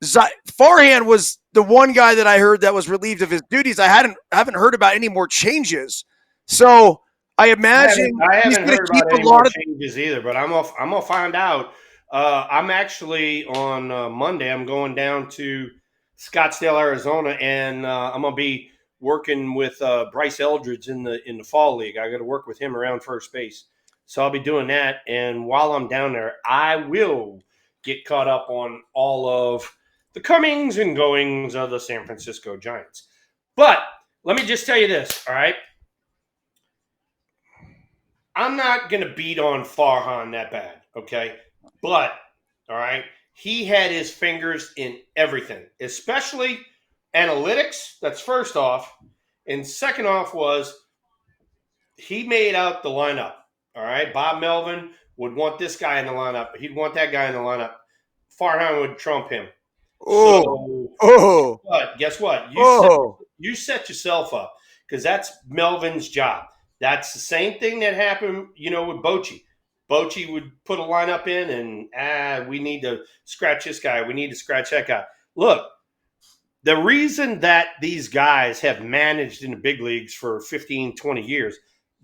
Farhan was the one guy that I heard that was relieved of his duties. I haven't heard about any more changes. So I imagine I haven't heard about any more changes either, but I'm gonna find out. I'm actually on Monday. I'm going down to Scottsdale, Arizona, and I'm gonna be working with Bryce Eldridge in the fall league. I got to work with him around first base, so I'll be doing that. And while I'm down there, I will get caught up on all of the comings and goings of the San Francisco Giants. But let me just tell you this, all right? I'm not going to beat on Farhan that bad, okay? But, all right, he had his fingers in everything, especially analytics. That's first off. And second off was he made out the lineup. All right. Bob Melvin would want this guy in the lineup. He'd want that guy in the lineup. Farhan would trump him. So, guess what? You set yourself up because that's Melvin's job. That's the same thing that happened, with Bochy. Bochy would put a lineup in and, we need to scratch this guy. We need to scratch that guy. Look, the reason that these guys have managed in the big leagues for 15, 20 years,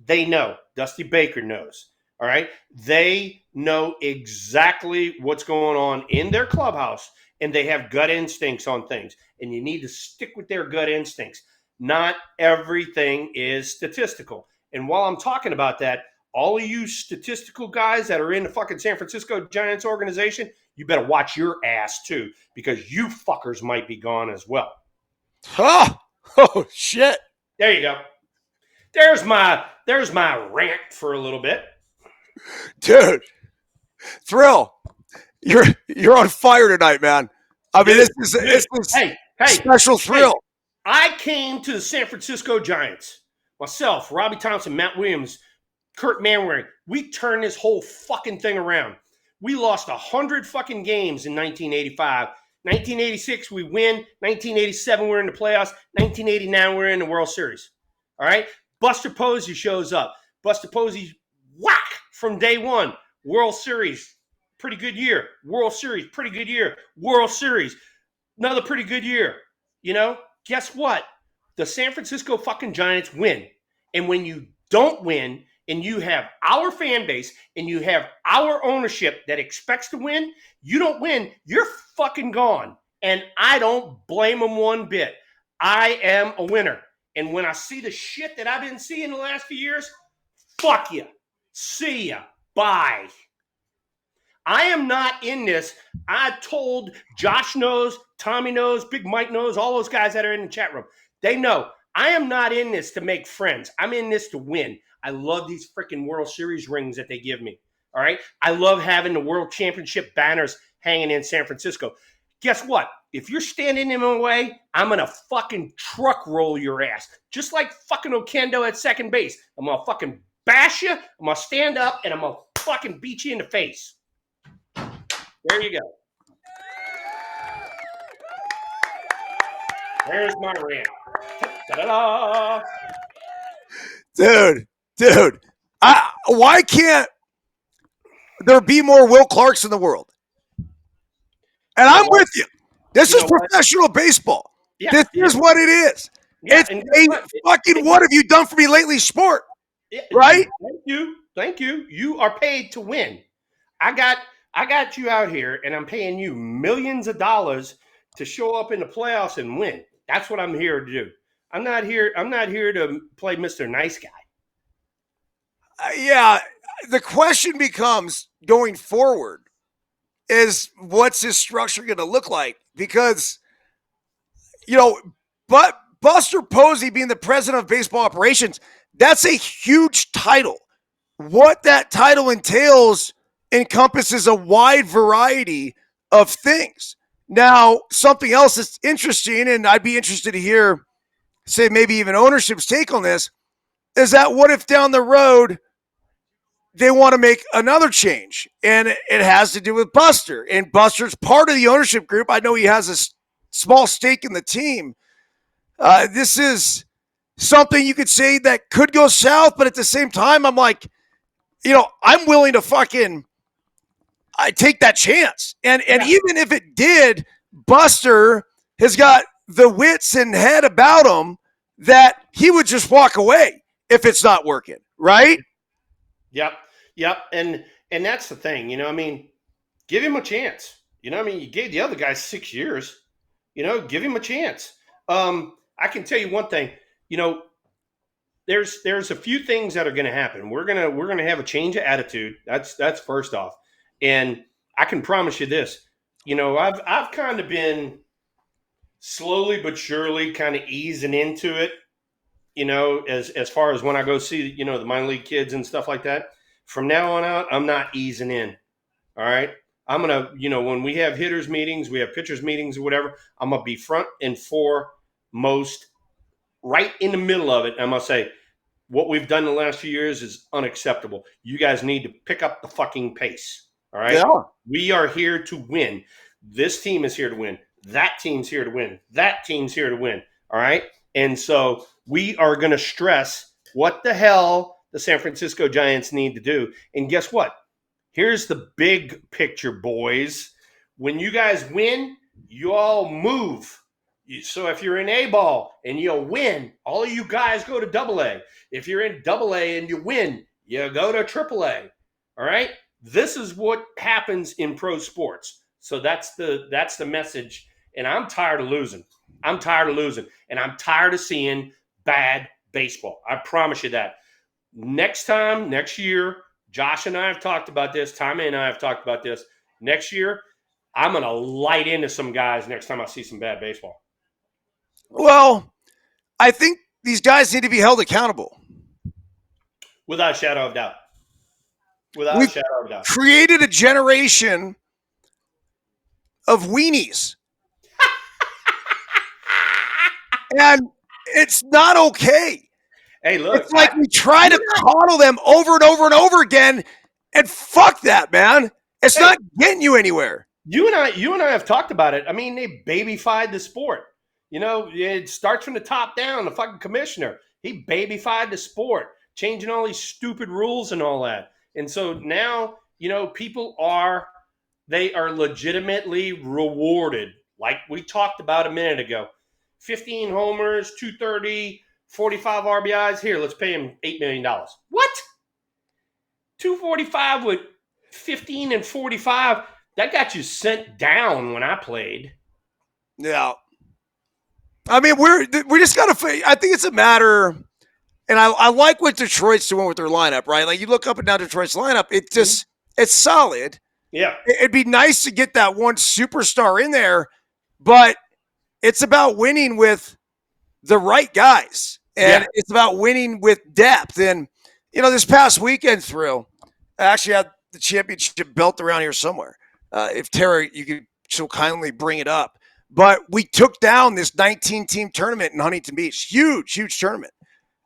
they know. Dusty Baker knows. All right. They know exactly what's going on in their clubhouse, and they have gut instincts on things. And you need to stick with their gut instincts. Not everything is statistical. And while I'm talking about that, all of you statistical guys that are in the fucking San Francisco Giants organization, you better watch your ass too, because you fuckers might be gone as well. Oh shit. There you go. There's my rant for a little bit. Dude, Thrill, you're on fire tonight, man. I mean, this is hey, special Thrill. I came to the San Francisco Giants. Myself, Robbie Thompson, Matt Williams, Kurt Manwaring. We turned this whole fucking thing around. We lost 100 fucking games in 1985. 1986, we win. 1987, we're in the playoffs. 1989, we're in the World Series. All right? Buster Posey shows up. Buster Posey, whack, from day one. World Series, pretty good year. World Series, pretty good year. World Series, another pretty good year. Guess what? The San Francisco fucking Giants win. And when you don't win, and you have our fan base, and you have our ownership that expects to win, you don't win, you're fucking gone. And I don't blame them one bit. I am a winner. And when I see the shit that I've been seeing the last few years, fuck you. See ya. Bye. I am not in this. I told Josh knows, Tommy knows, Big Mike knows, all those guys that are in the chat room. They know. I am not in this to make friends. I'm in this to win. I love these freaking World Series rings that they give me. All right? I love having the World Championship banners hanging in San Francisco. Guess what? If you're standing in my way, I'm going to fucking truck roll your ass. Just like fucking Okendo at second base. I'm going to fucking bash you. I'm going to stand up, and I'm going to fucking beat you in the face. There you go. There's my rant. Da-da-da. Dude, why can't there be more Will Clarks in the world? And I'm with you. This is professional baseball. Yeah, this is what it is. Yeah, what have you done for me lately, sport? Yeah, right? Thank you. You are paid to win. I got you out here, and I'm paying you millions of dollars to show up in the playoffs and win. That's what I'm here to do. I'm not here to play Mr. Nice Guy. Yeah, the question becomes going forward is what's his structure going to look like? Because, but Buster Posey being the president of baseball operations, that's a huge title. What that title entails encompasses a wide variety of things. Now, something else that's interesting, and I'd be interested to hear, say, maybe even ownership's take on this, is that what if down the road they want to make another change? And it has to do with Buster. And Buster's part of the ownership group. I know he has a small stake in the team. This is something you could say that could go south, but at the same time, I'm like, I'm willing to I take that chance. And even if it did, Buster has got the wits and head about him that he would just walk away if it's not working, right? Yep. And that's the thing, give him a chance. You gave the other guy 6 years, give him a chance. I can tell you one thing, there's a few things that are going to happen. We're going to have a change of attitude. That's first off. And I can promise you this, I've kind of been slowly but surely kind of easing into it, as far as when I go see, the minor league kids and stuff like that. From now on out, I'm not easing in. All right. I'm going to, when we have hitters meetings, we have pitchers meetings or whatever, I'm going to be front and foremost right in the middle of it. And I'm going to say, what we've done the last few years is unacceptable. You guys need to pick up the fucking pace. All right. Yeah. We are here to win. This team is here to win. That team's here to win. That team's here to win. All right. And so we are going to stress what the hell the San Francisco Giants need to do. And guess what? Here's the big picture, boys. When you guys win, you all move. So if you're in A ball and you win, all of you guys go to Double A. If you're in Double A and you win, you go to Triple A. All right. This is what happens in pro sports. So that's the message. And I'm tired of losing. I'm tired of losing. And I'm tired of seeing bad baseball. I promise you that. Next year, Josh and I have talked about this. Tommy and I have talked about this. Next year, I'm going to light into some guys next time I see some bad baseball. Well, I think these guys need to be held accountable. Without a shadow of doubt. Without a shadow of doubt. Created a generation of weenies. And it's not okay. Hey, look. It's like we try to coddle them over and over and over again, and fuck that, man. It's not getting you anywhere. You and I have talked about it. I mean, they babyfied the sport. It starts from the top down. The fucking commissioner, he babyfied the sport, changing all these stupid rules and all that. And so now, people are legitimately rewarded, like we talked about a minute ago. 15 homers, 230, 45 RBIs. Here, let's pay him $8 million. What? 245 with 15 and 45. That got you sent down when I played. Yeah. I mean, we're just got to – I think it's a matter – and I like what Detroit's doing with their lineup, right? Like, you look up and down Detroit's lineup, it's solid. Yeah. It'd be nice to get that one superstar in there, but it's about winning with the right guys. And it's about winning with depth. And, this past weekend through, I actually had the championship belt around here somewhere. If Tara, you could so kindly bring it up. But we took down this 19-team tournament in Huntington Beach. Huge, huge tournament.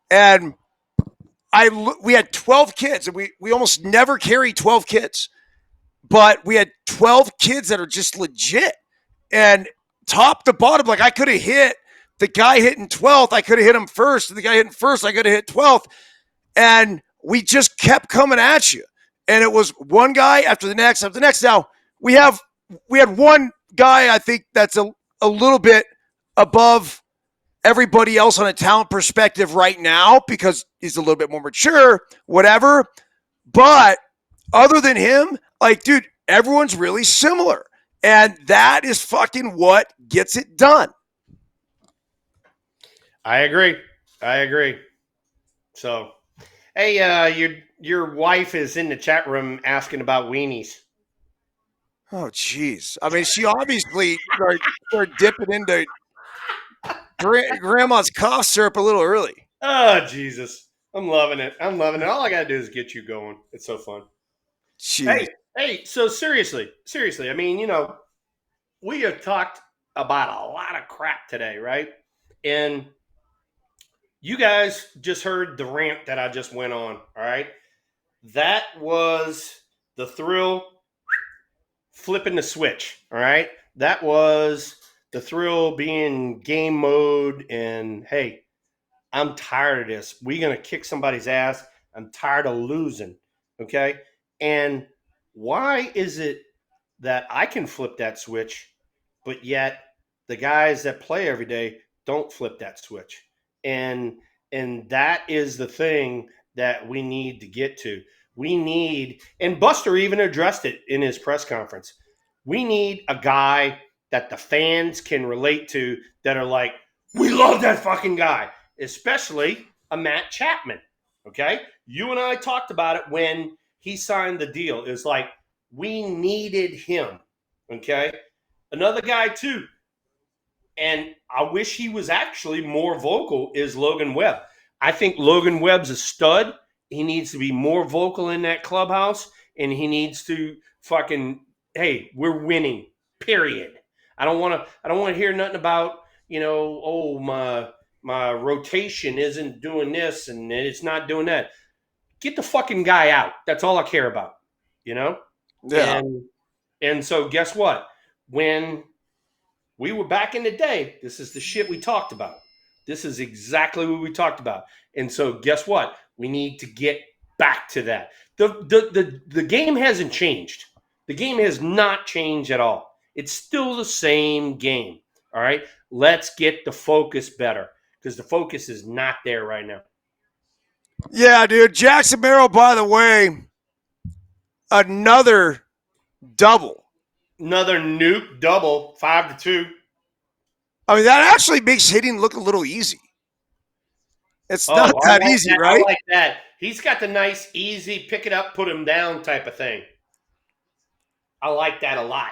And we had 12 kids. And we almost never carry 12 kids. But we had 12 kids that are just legit. And top to bottom, like I could have hit the guy hitting 12th. I could have hit him first. And the guy hitting first, I could have hit 12th. And we just kept coming at you. And it was one guy after the next, after the next. Now, we had one guy, I think, that's a little bit above everybody else on a talent perspective right now because he's a little bit more mature, whatever. But other than him, like, dude, everyone's really similar. And that is fucking what gets it done. I agree. So, hey, your wife is in the chat room asking about weenies. Oh, jeez. I mean, she obviously started dipping into grandma's cough syrup a little early. Oh, Jesus. I'm loving it. All I got to do is get you going. It's so fun. Jeez. Hey, so seriously. I mean, we have talked about a lot of crap today, right? And you guys just heard the rant that I just went on, all right? That was the thrill flipping the switch, all right? That was the thrill being game mode and, hey, I'm tired of this. We're going to kick somebody's ass. I'm tired of losing, okay? And why is it that I can flip that switch, but yet the guys that play every day don't flip that switch? And that is the thing that we need to get to. We need, and Buster even addressed it in his press conference, we need a guy that the fans can relate to that are like, we love that fucking guy, especially a Matt Chapman, okay? You and I talked about it when he signed the deal. It's like, we needed him, okay? Another guy, too, and I wish he was actually more vocal, is Logan Webb. I think Logan Webb's a stud. He needs to be more vocal in that clubhouse, and he needs to fucking hey, we're winning. Period. I don't want to hear nothing about, oh, my rotation isn't doing this and it's not doing that. Get the fucking guy out. That's all I care about. Yeah. And so guess what? When we were back in the day, this is the shit we talked about. This is exactly what we talked about. And so guess what? We need to get back to that. The game hasn't changed. The game has not changed at all. It's still the same game. All right. Let's get the focus better because the focus is not there right now. Yeah, dude. Jackson Merrill, by the way, another double. Another nuke double, 5-2. I mean, that actually makes hitting look a little easy. It's not that easy, right? I like that. He's got the nice, easy, pick it up, put him down type of thing. I like that a lot.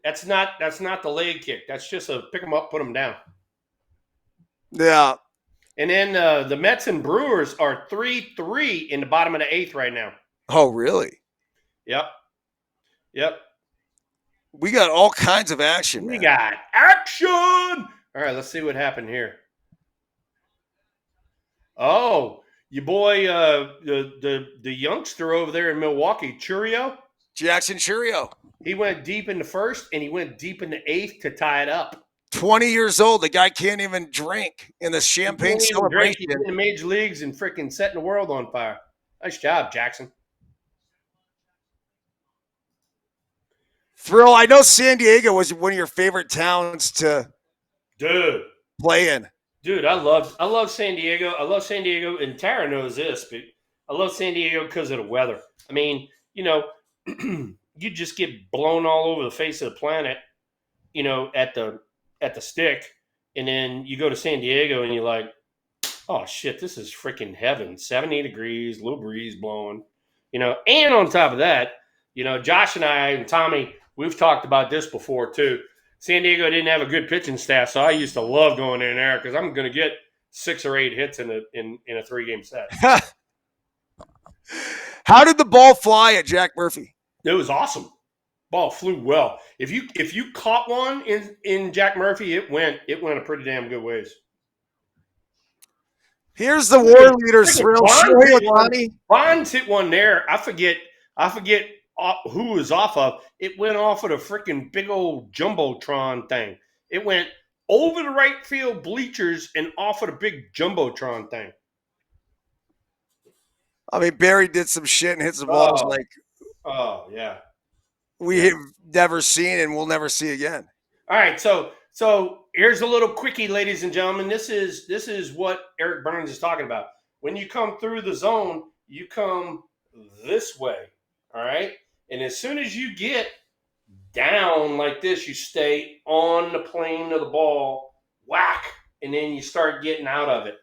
That's not the leg kick. That's just a pick him up, put him down. Yeah. And then the Mets and Brewers are 3-3 in the bottom of the 8th right now. Oh, really? Yep. We got all kinds of action. We got action. All right, let's see what happened here. Oh, your boy, the youngster over there in Milwaukee, Chourio. Jackson Chourio. He went deep in the 1st, and he went deep in the 8th to tie it up. 20 years old. The guy can't even drink in the champagne celebration. He's in the major leagues and freaking setting the world on fire. Nice job, Jackson. Thrill, I know San Diego was one of your favorite towns to play in. Dude, I love San Diego. I love San Diego, and Tara knows this, but I love San Diego because of the weather. I mean, you just get blown all over the face of the planet, at the stick, and then you go to San Diego and you're like, oh shit, this is freaking heaven. 70 degrees, little breeze blowing, and on top of that, Josh and I and Tommy, we've talked about this before too. San Diego didn't have a good pitching staff, so I used to love going in there because I'm going to get 6 or 8 hits in a 3-game set. How did the ball fly at Jack Murphy? It was awesome. Ball flew well. If you caught one in Jack Murphy, it went a pretty damn good ways. Here's the war leader's thrill. Byrnes hit one there. I forget who was off of. It went off of the freaking big old jumbotron thing. It went over the right field bleachers and off of the big jumbotron thing. I mean, Barry did some shit and hit some balls Oh yeah. We have never seen and we'll never see again. All right, so here's a little quickie, ladies and gentlemen. This is what Eric Byrnes is talking about. When you come through the zone, you come this way. All right. And as soon as you get down like this, you stay on the plane of the ball, whack, and then you start getting out of it.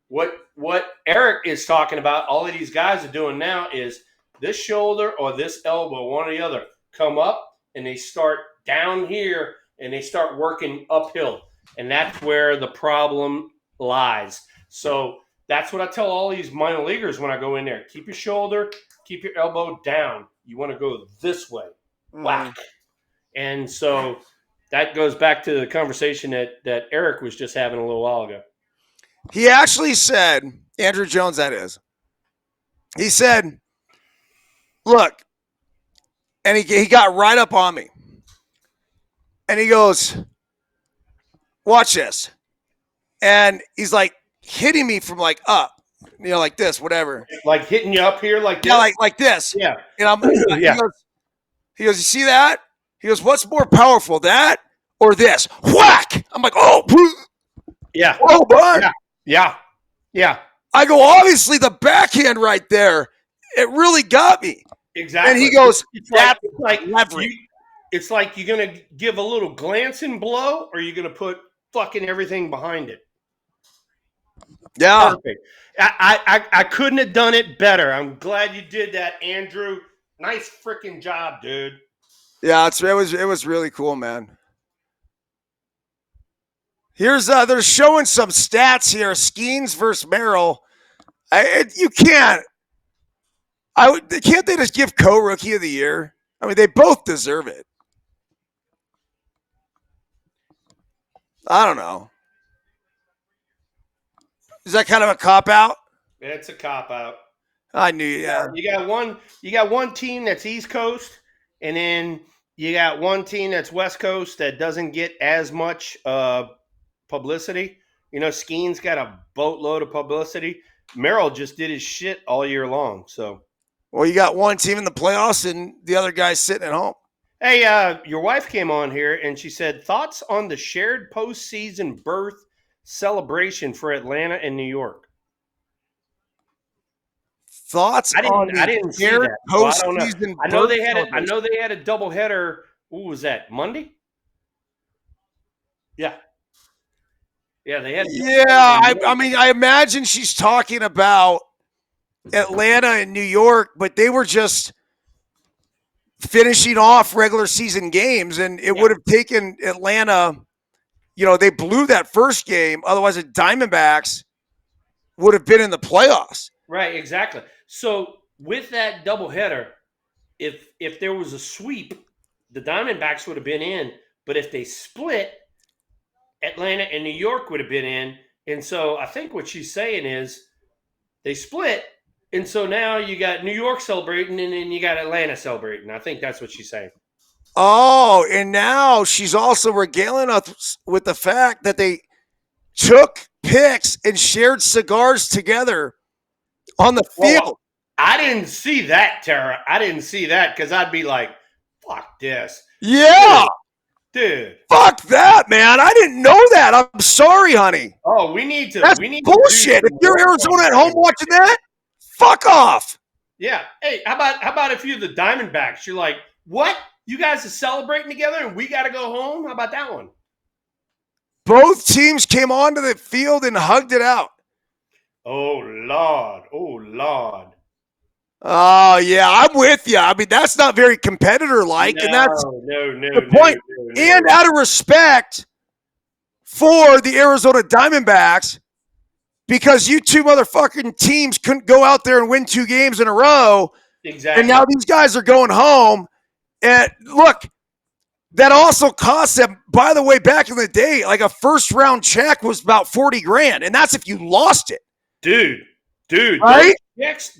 What Eric is talking about, all of these guys are doing now is this shoulder or this elbow, one or the other, come up and they start down here and they start working uphill. And that's where the problem lies. So that's what I tell all these minor leaguers when I go in there. Keep your shoulder, keep your elbow down. You want to go this way. Whack. And so that goes back to the conversation that Eric was just having a little while ago. He actually said, Andrew Jones, that is. He said, look, and he got right up on me. And he goes, watch this. And he's like hitting me from like up. Like this, whatever. Like hitting you up here like this? Yeah, like this. Yeah. And I'm yeah. He goes, you see that? He goes, what's more powerful, that or this? Whack! I'm like, oh. Yeah. Oh, bud. Yeah. I go, obviously the backhand right there, it really got me. Exactly. And he goes, it's like you're going to give a little glancing blow or you're going to put fucking everything behind it. Yeah. Perfect. I couldn't have done it better. I'm glad you did that, Andrew. Nice freaking job, dude. Yeah, it was really cool, man. Here's they're showing some stats here. Skeens versus Merrill. You can't. Can't they just give co-rookie of the year? I mean, they both deserve it. I don't know. Is that kind of a cop out? It's a cop out. I knew. Yeah. You got one team that's East Coast, and then you got one team that's West Coast that doesn't get as much publicity. You know, Skeen's got a boatload of publicity. Merrill just did his shit all year long. So, well, you got one team in the playoffs, and the other guy's sitting at home. Hey, your wife came on here and she said, thoughts on the shared postseason berth celebration for Atlanta and New York? Thoughts? I didn't see that. So I don't know. I know they had a doubleheader. What was that? Monday? Yeah. Yeah, they had. Yeah, I mean, I imagine she's talking about Atlanta and New York, but they were just finishing off regular season games, and it would have taken Atlanta. You know, they blew that first game. Otherwise, the Diamondbacks would have been in the playoffs. Right, exactly. So with that doubleheader, if there was a sweep, the Diamondbacks would have been in. But if they split, Atlanta and New York would have been in. And so I think what she's saying is they split. And so now you got New York celebrating and then you got Atlanta celebrating. I think that's what she's saying. Oh, and now she's also regaling us with the fact that they took pics and shared cigars together on the field. Well, I didn't see that, Tara. I didn't see that because I'd be like, fuck this. Yeah. Dude. Fuck that, man. I didn't know that. I'm sorry, honey. Oh, we need to. That's bullshit. If you're Arizona at home watching that, fuck off. Yeah. Hey, how about if you're the Diamondbacks? You're like, what? You guys are celebrating together and we got to go home? How about that one? Both teams came onto the field and hugged it out. Oh, Lord. Oh, Lord. Oh, yeah, I'm with you. I mean, that's not very competitor-like, and that's the point. And out of respect for the Arizona Diamondbacks, because you two motherfucking teams couldn't go out there and win 2 games in a row, exactly. And now these guys are going home. And look, that also cost them, by the way, back in the day, like a first-round check was about $40,000, and that's if you lost it. Dude, right?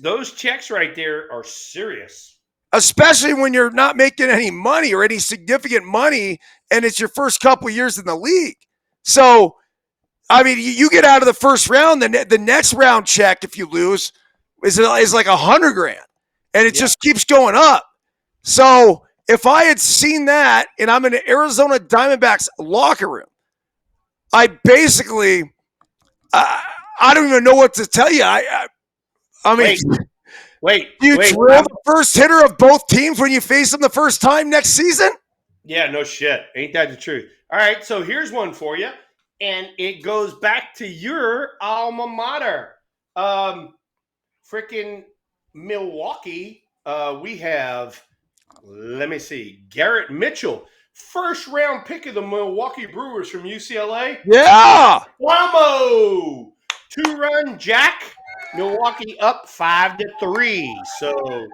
Those checks right there are serious. Especially when you're not making any money or any significant money, and it's your first couple years in the league. So, I mean, you get out of the first round, the next round check, if you lose, is like $100,000, and it just keeps going up. So, if I had seen that, and I'm in the Arizona Diamondbacks locker room, I basically, I don't even know what to tell you. I mean, wait. You drill the first hitter of both teams when you face them the first time next season? Yeah, no shit. Ain't that the truth? All right, so here's one for you, and it goes back to your alma mater. Freaking Milwaukee, we have, let me see, Garrett Mitchell, first-round pick of the Milwaukee Brewers from UCLA. Yeah! Whammo! 2-run jack. Milwaukee up 5-3. So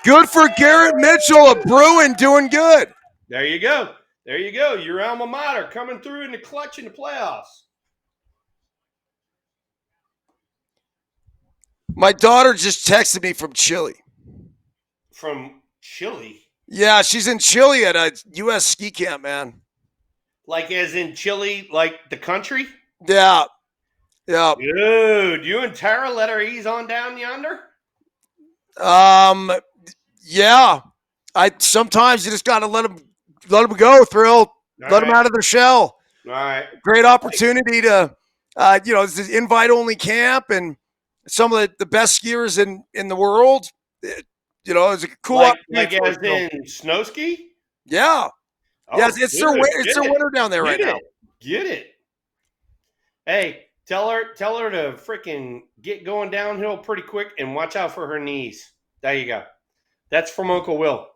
good for Garrett Mitchell, a Bruin doing good. There you go. Your alma mater coming through in the clutch in the playoffs. My daughter just texted me from Chile. From Chile? Yeah, she's in Chile at a U.S. ski camp, man. Like as in Chile, like the country? Yeah. Yeah. Dude, you and Tara let her ease on down yonder? Yeah. Sometimes you just got to let them go, Thrill. Let them out of their shell. All right. Great opportunity to, it's an invite-only camp, and some of the best skiers in the world. It's a cool opportunity. Like as in snow ski? Yeah. Oh, yes, it's their winter down there right now. Get it. Hey, tell her to freaking get going downhill pretty quick and watch out for her knees. There you go. That's from Uncle Will.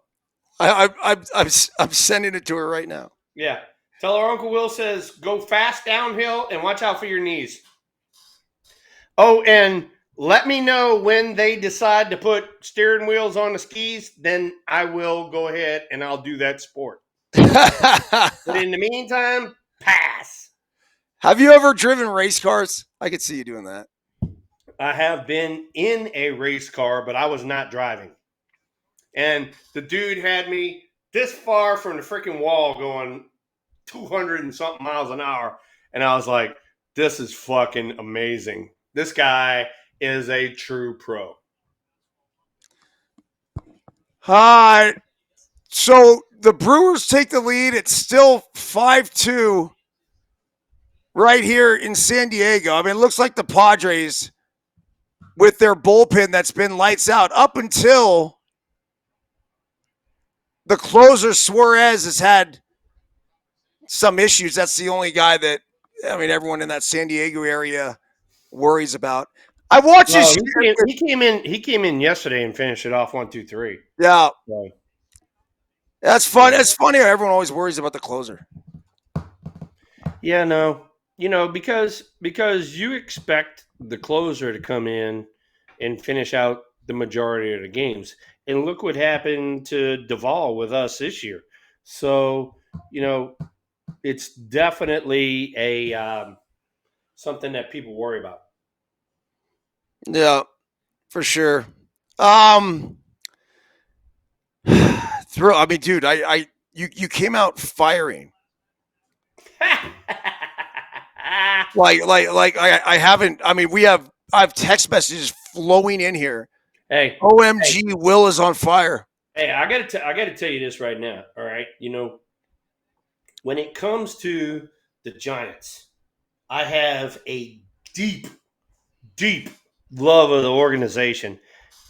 I'm sending it to her right now. Yeah. Tell her Uncle Will says go fast downhill and watch out for your knees. Oh, and Let me know when they decide to put steering wheels on the skis. Then I will go ahead and I'll do that sport. But in the meantime, pass. Have you ever driven race cars? I could see you doing that. I have been in a race car, but I was not driving. And the dude had me this far from the freaking wall going 200 and something miles an hour. And I was like, this is fucking amazing. This guy is a true pro. So the Brewers take the lead. It's still 5-2 right here in San Diego. I mean, it looks like the Padres with their bullpen that's been lights out up until the closer Suarez has had some issues. That's the only guy that, I mean, everyone in that San Diego area worries about. I watched Well, his. he came in yesterday and finished it off 1-2-3. Yeah, So, that's fun. It's funny how everyone always worries about the closer. yeah, no. Because you expect the closer to come in and finish out the majority of the games. And look what happened to Duvall with us this year. So, it's definitely a something that people worry about. Yeah, for sure. I mean, dude, you came out firing. I haven't. I mean, I have text messages flowing in here. Hey, OMG, Will is on fire. hey, I gotta tell you this right now. All right, when it comes to the Giants, I have a deep, deep love of the organization,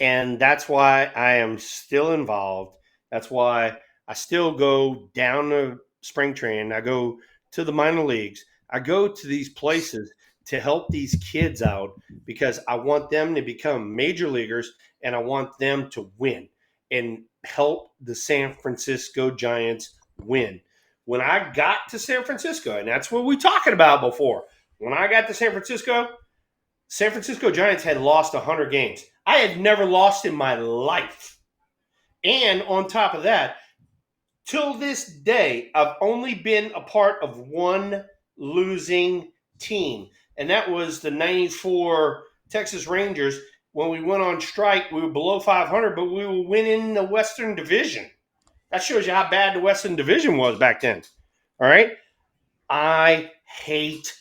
and that's why I am still involved. That's why I still go down to spring training. I go to the minor leagues. I go to these places to help these kids out because I want them to become major leaguers and I want them to win and help the San Francisco Giants win. When I got to San Francisco, and that's what we talking about before. When I got to San Francisco Giants had lost 100 games. I had never lost in my life. And on top of that, till this day, I've only been a part of one losing team, and that was the 94 Texas Rangers. When we went on strike, we were below 500, but we were winning the Western Division. That shows you how bad the Western Division was back then. All right? I hate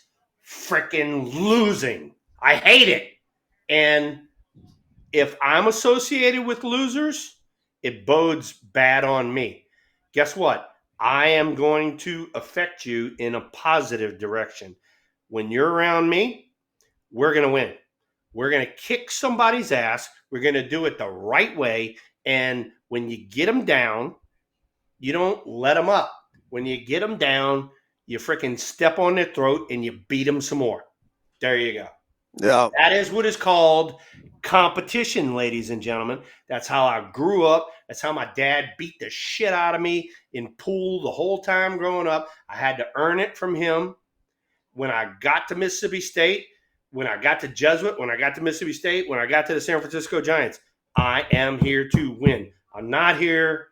freaking losing. I hate it. And if I'm associated with losers, it bodes bad on me. Guess what? I am going to affect you in a positive direction. When you're around me, we're going to win. We're going to kick somebody's ass. We're going to do it the right way. And when you get them down, you don't let them up. When you get them down, you freaking step on their throat and you beat them some more. There you go. Yeah. That is what is called competition, ladies and gentlemen. That's how I grew up. That's how my dad beat the shit out of me in pool the whole time growing up. I had to earn it from him. When I got to Mississippi State, when I got to Jesuit, when I got to Mississippi State, when I got to the San Francisco Giants, I am here to win. I'm not here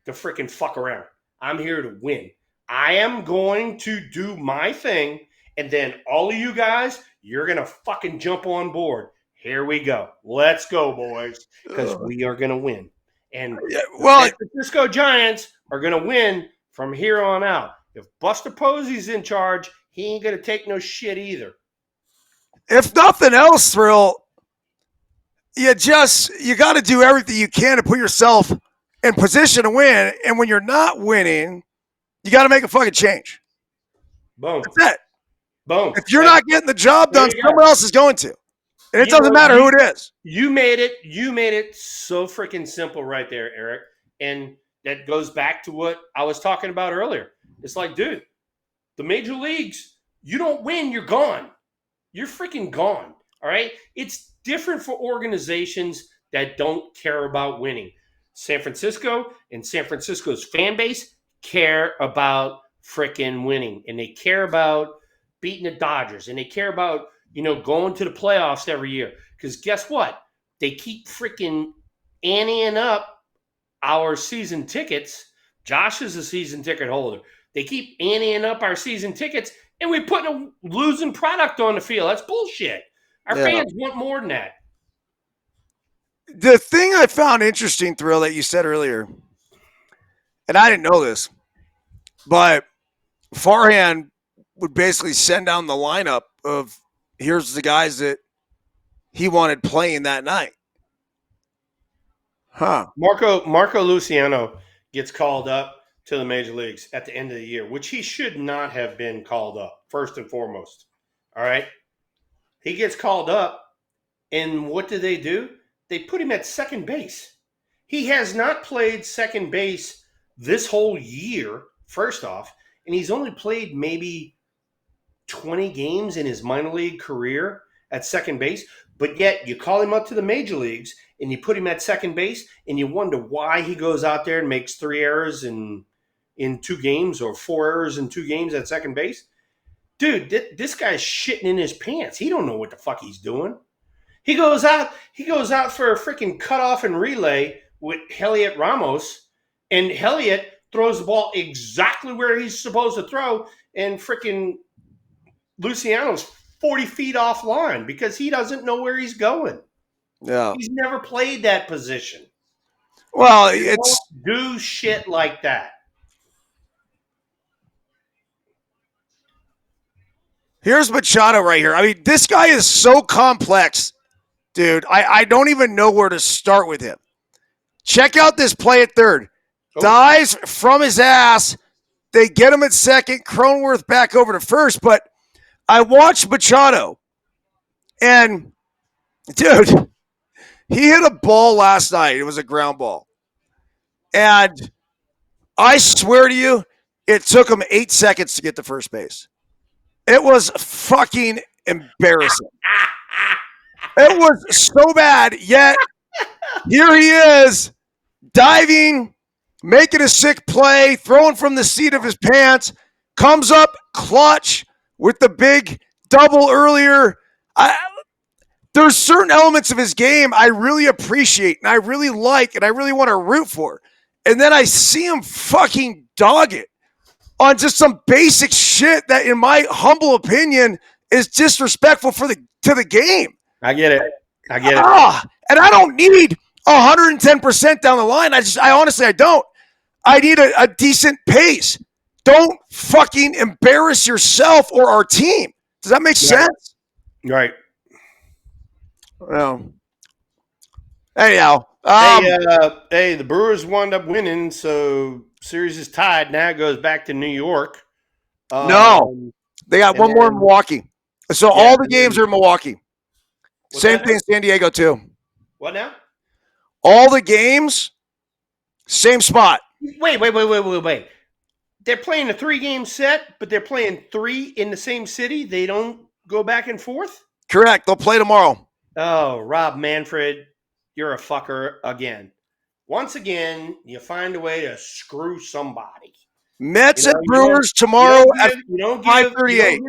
to freaking fuck around. I'm here to win. I am going to do my thing, and then all of you guys, you're going to fucking jump on board. Here we go. Let's go, boys, because we are going to win. And the San Francisco Giants are going to win from here on out. If Buster Posey's in charge, he ain't going to take no shit either. If nothing else, Thrill, you got to do everything you can to put yourself in position to win. And when you're not winning, you got to make a fucking change. Boom. That's it. Boom. If you're not getting the job done, someone else is going to. And it doesn't matter who it is. You made it so freaking simple right there, Eric. And that goes back to what I was talking about earlier. It's like, dude, the major leagues, you don't win, you're gone. You're freaking gone. All right? It's different for organizations that don't care about winning. San Francisco and San Francisco's fan base care about freaking winning. And they care about beating the Dodgers. And they care about, going to the playoffs every year. Because guess what? They keep freaking anteing up our season tickets. Josh is a season ticket holder. They keep anteing up our season tickets, and we put a losing product on the field. That's bullshit. Our fans want more than that. The thing I found interesting, Thrill, that you said earlier, and I didn't know this, but Farhan would basically send down the lineup of here's the guys that he wanted playing that night. Huh. Marco Luciano gets called up to the major leagues at the end of the year, which he should not have been called up, first and foremost. All right? He gets called up, and what do? They put him at second base. He has not played second base this whole year, first off, and he's only played maybe 20 games in his minor league career at second base, but yet you call him up to the major leagues and you put him at second base and you wonder why he goes out there and makes 3 errors in 2 games or 4 errors in 2 games at second base. Dude, this guy's shitting in his pants. He don't know what the fuck he's doing. He goes out for a freaking cutoff and relay with Heliot Ramos, and Heliot throws the ball exactly where he's supposed to throw, and freaking Luciano's 40 feet offline because he doesn't know where he's going. Yeah. He's never played that position. Well, You don't do shit like that. Here's Machado right here. I mean, this guy is so complex, dude. I don't even know where to start with him. Check out this play at third. Oh. Dives from his ass. They get him at second. Cronenworth back over to first. But I watched Machado, and, dude, he hit a ball last night. It was a ground ball. And I swear to you, it took him 8 seconds to get to first base. It was fucking embarrassing. It was so bad, yet here he is, diving, making a sick play, throwing from the seat of his pants, comes up clutch with the big double earlier. There's certain elements of his game I really appreciate, and I really like, and I really want to root for. And then I see him fucking dog it on just some basic shit that, in my humble opinion, is disrespectful to the game. I get it. And I don't need 110% down the line. I honestly don't. I need a decent pace. Don't fucking embarrass yourself or our team. Does that make sense? Right. Well, anyhow. Hey, the Brewers wound up winning, so series is tied. Now it goes back to New York. No, they got one more in Milwaukee. So all the games are in Milwaukee. Same thing in San Diego, too. What now? All the games, same spot. Wait. They're playing a 3-game set, but they're playing 3 in the same city? They don't go back and forth? Correct. They'll play tomorrow. Oh, Rob Manfred, you're a fucker again. Once again, you find a way to screw somebody. Mets and Brewers tomorrow at 5:38.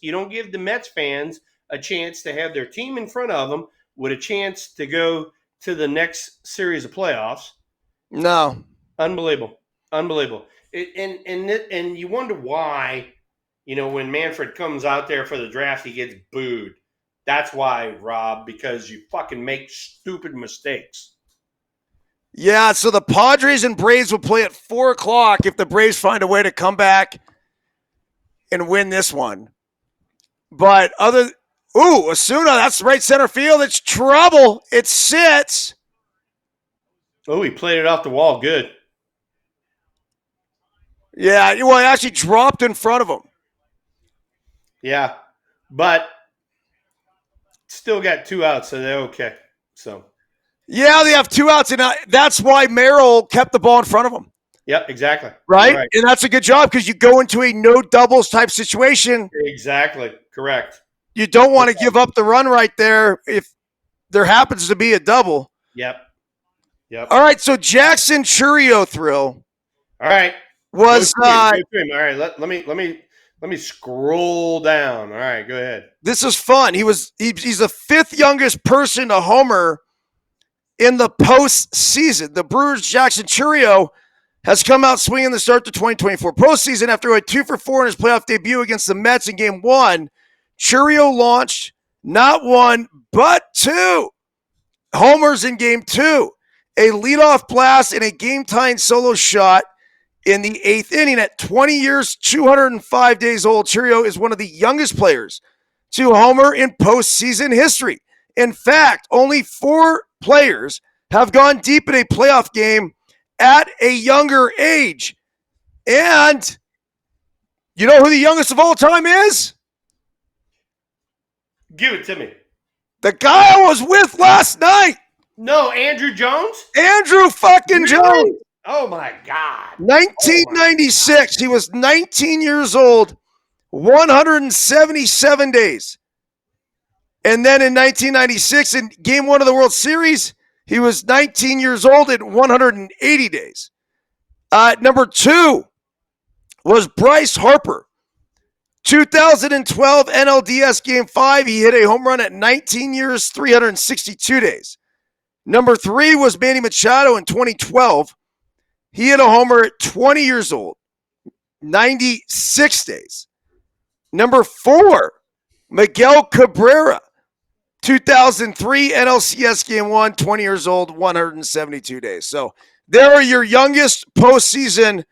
You don't give the Mets fans a chance to have their team in front of them with a chance to go to the next series of playoffs. No. Unbelievable. And you wonder why, when Manfred comes out there for the draft, he gets booed. That's why, Rob, because you fucking make stupid mistakes. Yeah, so the Padres and Braves will play at 4 o'clock if the Braves find a way to come back and win this one. But Osuna, that's right center field. It's trouble. It sits. Oh, he played it off the wall. Good. Yeah, well, it actually dropped in front of him. Yeah, but still got 2 outs, so they're okay. So. Yeah, they have 2 outs, and that's why Merrill kept the ball in front of him. Yep, exactly. Right? And that's a good job because you go into a no doubles type situation. Exactly. Correct. You don't want to give up the run right there if there happens to be a double. Yep. All right, so Jackson Chourio, Thrill. All right. Was all right, let Let me scroll down. All right, go ahead. This is fun. He's the fifth youngest person to homer in the postseason. The Brewers' Jackson Chourio has come out swinging the start to 2024 postseason after a 2-for-4 in his playoff debut against the Mets in Game 1. Chourio launched not one, but two homers in Game 2. A leadoff blast and a game-tying solo shot in the 8th inning. At 20 years, 205 days old, Chourio is one of the youngest players to homer in postseason history. In fact, only 4 players have gone deep in a playoff game at a younger age. And you know who the youngest of all time is? Give it to me. The guy I was with last night. No, Andrew Jones? Andrew fucking Jones. Oh, my God. 1996. He was 19 years old, 177 days. And then in 1996, in Game 1 of the World Series, he was 19 years old and 180 days. Number 2 was Bryce Harper. 2012 NLDS Game 5, he hit a home run at 19 years, 362 days. Number 3 was Manny Machado in 2012. He hit a homer at 20 years old, 96 days. Number 4, Miguel Cabrera. 2003 NLCS Game 1, 20 years old, 172 days. So there are your youngest postseason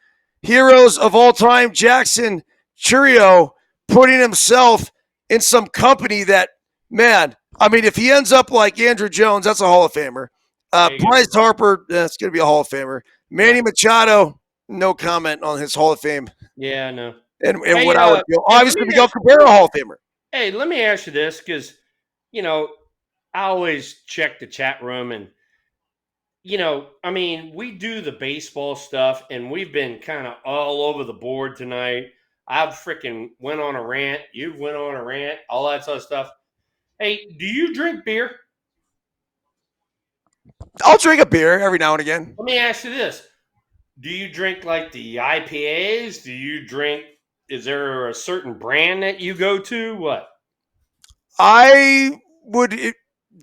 heroes of all time. Jackson Chourio putting himself in some company that, man, I mean, if he ends up like Andrew Jones, that's a Hall of Famer. Bryce Harper, that's going to be a Hall of Famer. Manny Machado, no comment on his Hall of Fame. Yeah, I know. And what I would feel. Obviously, Miguel Cabrera, Hall of Famer. Hey, let me ask you this, because, you know, I always check the chat room and, you know, I mean, we do the baseball stuff and we've been kind of all over the board tonight. I've freaking went on a rant. You went on a rant, all that sort of stuff. Hey, do you drink beer? I'll drink a beer every now and again. Let me ask you this. Do you drink like the IPAs? Do you drink, is there a certain brand that you go to? What? I would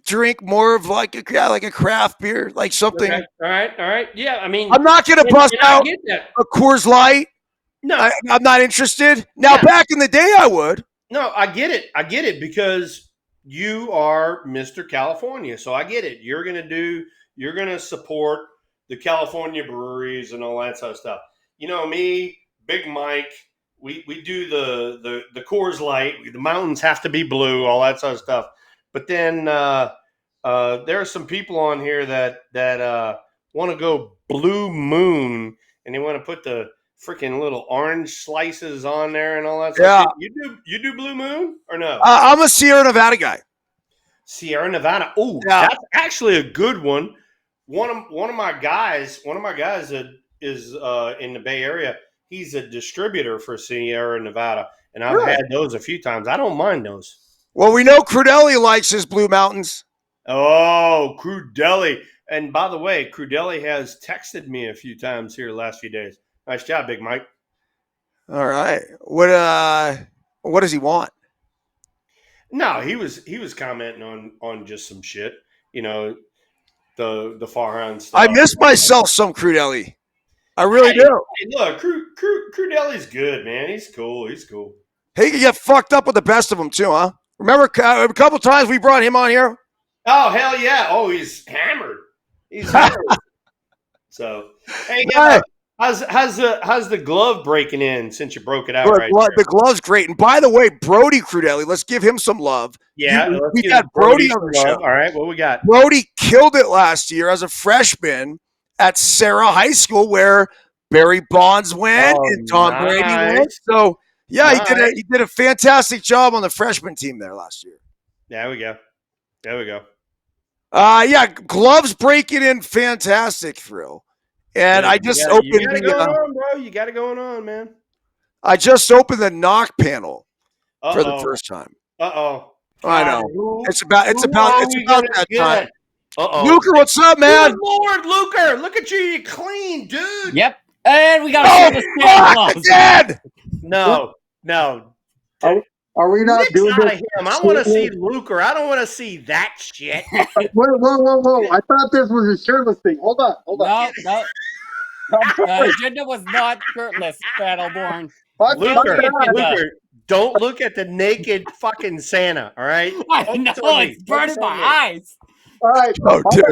drink more of like a craft beer, like something. Okay. All right. Yeah, I mean, I'm not going to bust out a Coors Light. No, I'm not interested. Now, back in the day, I would. No, I get it because you are Mr. California, so I get it. You're gonna support the California breweries and all that sort of stuff. You know me, Big Mike. We do the Coors Light. The mountains have to be blue, all that sort of stuff. But then there are some people on here that want to go Blue Moon, and they want to put the freaking little orange slices on there and all that stuff. Yeah. You do Blue Moon or no? I'm a Sierra Nevada guy. Sierra Nevada. Oh, yeah. That's actually a good one. One of my guys that is in the Bay Area. He's a distributor for Sierra Nevada, and I've had those a few times. I don't mind those. Well, we know Crudelli likes his Blue Mountains. Oh, Crudelli. And by the way, Crudelli has texted me a few times here the last few days. Nice job, Big Mike. All right. What does he want? No, he was commenting on just some shit. You know, the Farhan stuff. I miss myself some Crudelli. I really do. Hey, look, Crudelli's good, man. He's cool. He can get fucked up with the best of them too, huh? Remember a couple times we brought him on here? Oh, hell yeah. Oh, he's hammered. He's hammered. So, hey, how's the glove breaking in since you broke it out right there? The glove's great. And by the way, Brody Crudelli, let's give him some love. Yeah. We got Brody on the show. All right, what we got? Brody killed it last year as a freshman at Sarah High School where Barry Bonds went and Tom Brady went. So, yeah, he did a fantastic job on the freshman team there last year. There we go. Gloves breaking in fantastic, Thrill. And I just opened you got it going on, bro. You got it going on, man. I just opened the knock panel for the first time. I know. It's about that time. Luker, what's up, man? Good Lord, Luker, look at you. You're clean, dude. Yep. And we got to again. No. No. Are we not Nick's doing not this? him. I want to see Luker. I don't want to see that shit. Whoa. I thought this was a shirtless thing. Hold on. No. I'm sorry. Agenda was not shirtless, Battleborn. Luker, don't look at the naked fucking Santa, all right? I know, it's burning my eyes. All right. Oh, dude.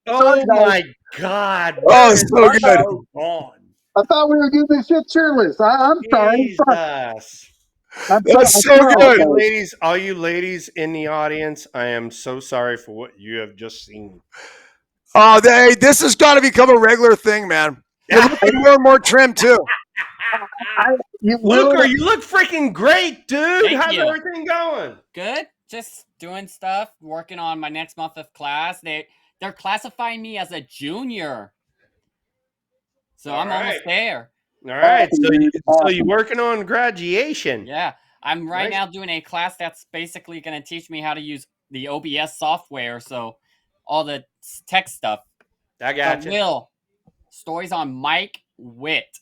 Oh, my God. Oh, so good. On? I thought we were doing this shit shirtless. I'm sorry. Jesus. That's so good. All you ladies in the audience, I am so sorry for what you have just seen. Oh, this has got to become a regular thing, man. You're looking more and more trim, too. Luker, you look freaking great, dude. Thank How's you. everything going? Good. Just doing stuff, working on my next month of class. They're classifying me as a junior. So I'm almost there. All right. So you're working on graduation. Yeah. I'm right now doing a class that's basically going to teach me how to use the OBS software. So all the tech stuff. I got you. Will. Stories on Mike Witt.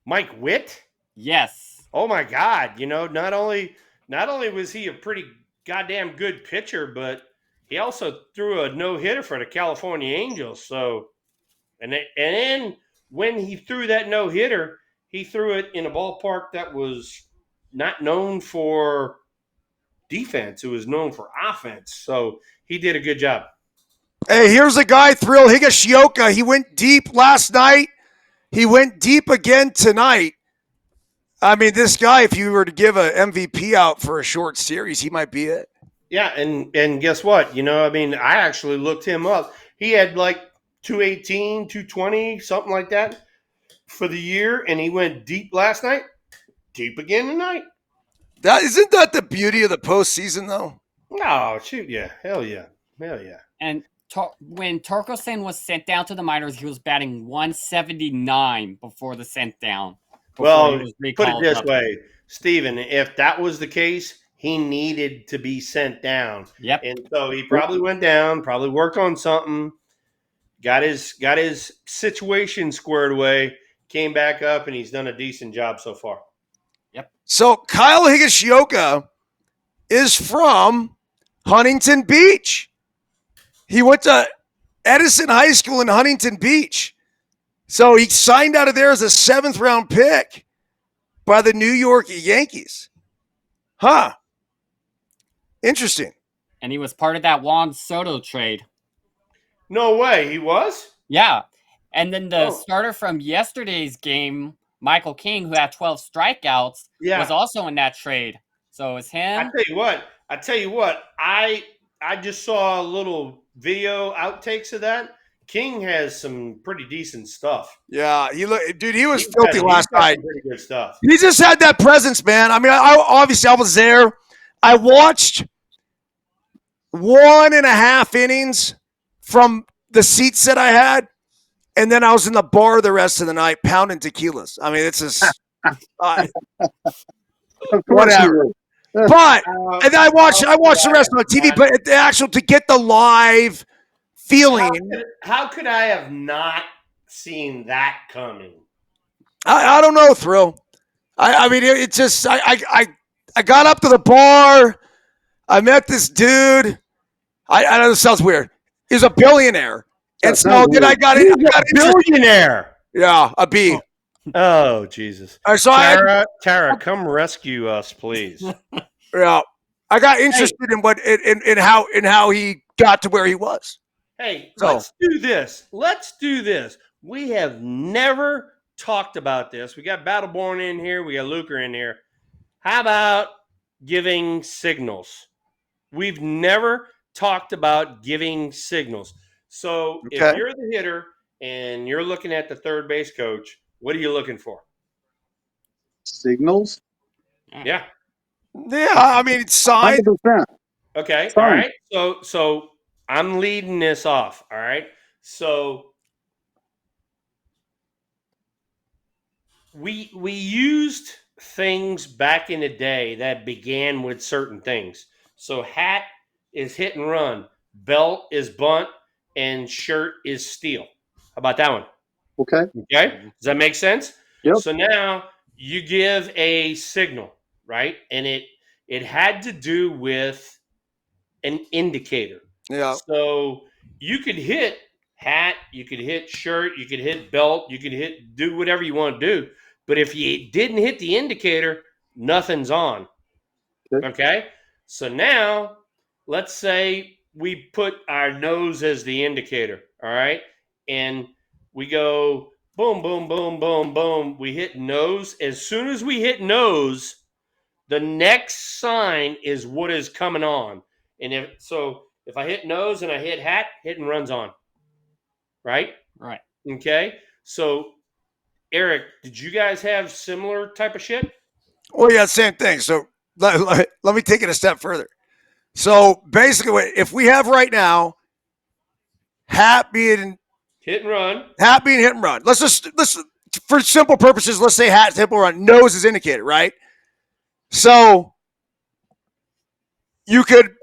Mike Witt? Yes. Oh my God. You know, not only was he a pretty goddamn good pitcher, but he also threw a no-hitter for the California Angels. So, and then when he threw that no-hitter, he threw it in a ballpark that was not known for defense. It was known for offense. So he did a good job. Hey, here's a guy, Thrill Higashioka. He went deep last night. He went deep again tonight. I mean, this guy, if you were to give an MVP out for a short series, he might be it. Yeah, and guess what? You know, I mean, I actually looked him up. He had like 218, 220, something like that for the year, and he went deep last night, deep again tonight. Isn't that the beauty of the postseason, though? Oh, shoot, yeah. Hell yeah. And when Torkelson was sent down to the minors, he was batting 179 before the sent down. Well, put it this way, Steven, if that was the case, he needed to be sent down. Yep. And so he probably went down, probably worked on something, got his situation squared away, came back up, and he's done a decent job so far. Yep. So Kyle Higashioka is from Huntington Beach. He went to Edison High School in Huntington Beach. So he signed out of there as a 7th-round pick by the New York Yankees. Huh. Interesting. And he was part of that Juan Soto trade. No way. He was? Yeah. And then the starter from yesterday's game, Michael King, who had 12 strikeouts, was also in that trade. So it was him. I tell you what, I just saw a little video outtakes of that. King has some pretty decent stuff. Yeah, he was filthy last night. Pretty good stuff. He just had that presence, man. I mean, I was there. I watched 1.5 innings from the seats that I had, and then I was in the bar the rest of the night pounding tequilas. I mean, it's just whatever. But and I watched the rest on TV. But the actual to get the live feeling. How could I have not seen that coming? I don't know, Thrill. I mean, it's just I got up to the bar. I met this dude. I know this sounds weird. He's a billionaire, and so then I got it. A billionaire. Yeah, a B. Oh Jesus! So Tara, come rescue us, please. Yeah, I got interested in how he got to where he was. Hey, let's do this. We have never talked about this. We got Battleborn in here. We got Luker in here. How about giving signals? We've never talked about giving signals. So if you're the hitter and you're looking at the third base coach, what are you looking for? Signals? Yeah. Yeah, I mean, it's sign. 100%. Okay. All right. So I'm leading this off. All right. So we used things back in the day that began with certain things. So hat is hit and run, belt is bunt, and shirt is steal. How about that one? Okay. Okay. Does that make sense? Yep. So now you give a signal, right? And it had to do with an indicator. Yeah. So you could hit hat, you could hit shirt, you could hit belt, you could do whatever you want to do. But if you didn't hit the indicator, nothing's on. Okay. So now let's say we put our nose as the indicator. All right. And we go boom, boom, boom, boom, boom. We hit nose. As soon as we hit nose, the next sign is what is coming on. And if I hit nose and I hit hat, hit and runs on. Right? Right. Okay. So Eric, did you guys have similar type of shit? Well, yeah, same thing. So let me take it a step further. So basically, if we have right now hat being Hit and run. hit and run. Let's for simple purposes, let's say hat, hit and run. Nose is indicated, right? So you could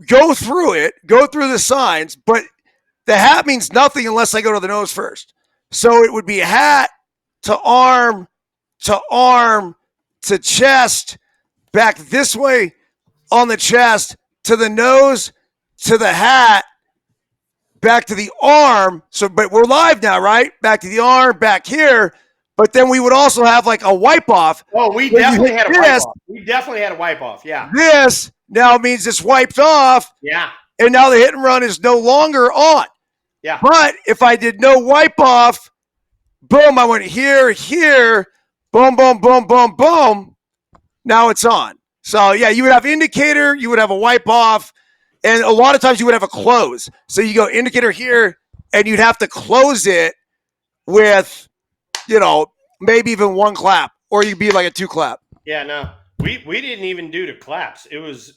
go through the signs, but the hat means nothing unless I go to the nose first. So it would be hat to arm to chest, back this way on the chest, to the nose, to the hat, back to the arm. So, but we're live now, right? Back to the arm, back here. But then we would also have like a wipe off. Oh, we definitely had a wipe off. We definitely had a wipe off. Yeah. This now means it's wiped off. Yeah. And now the hit and run is no longer on. Yeah. But if I did no wipe off, boom, I went here, boom, boom, boom, boom, boom. Now it's on. So yeah, you would have indicator, you would have a wipe off, and a lot of times you would have a close. So you go indicator here, and you'd have to close it with, maybe even one clap, or you'd be like a 2 clap. Yeah, no. We didn't even do the claps. It was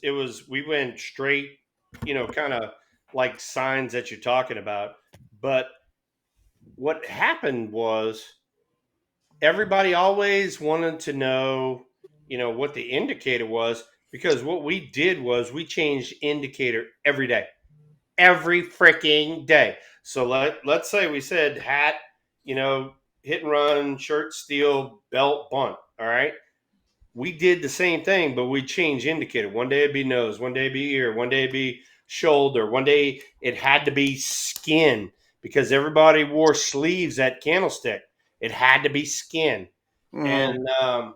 we went straight, kind of like signs that you're talking about. But what happened was everybody always wanted to know, what the indicator was, because what we did was we changed indicator every day. Every freaking day. So let's say we said hat, hit and run, shirt, steal, belt, bunt. All right. We did the same thing, but we changed indicator. One day it'd be nose, one day it'd be ear, one day it'd be shoulder, one day it had to be skin, because everybody wore sleeves at Candlestick. It had to be skin. Mm-hmm. And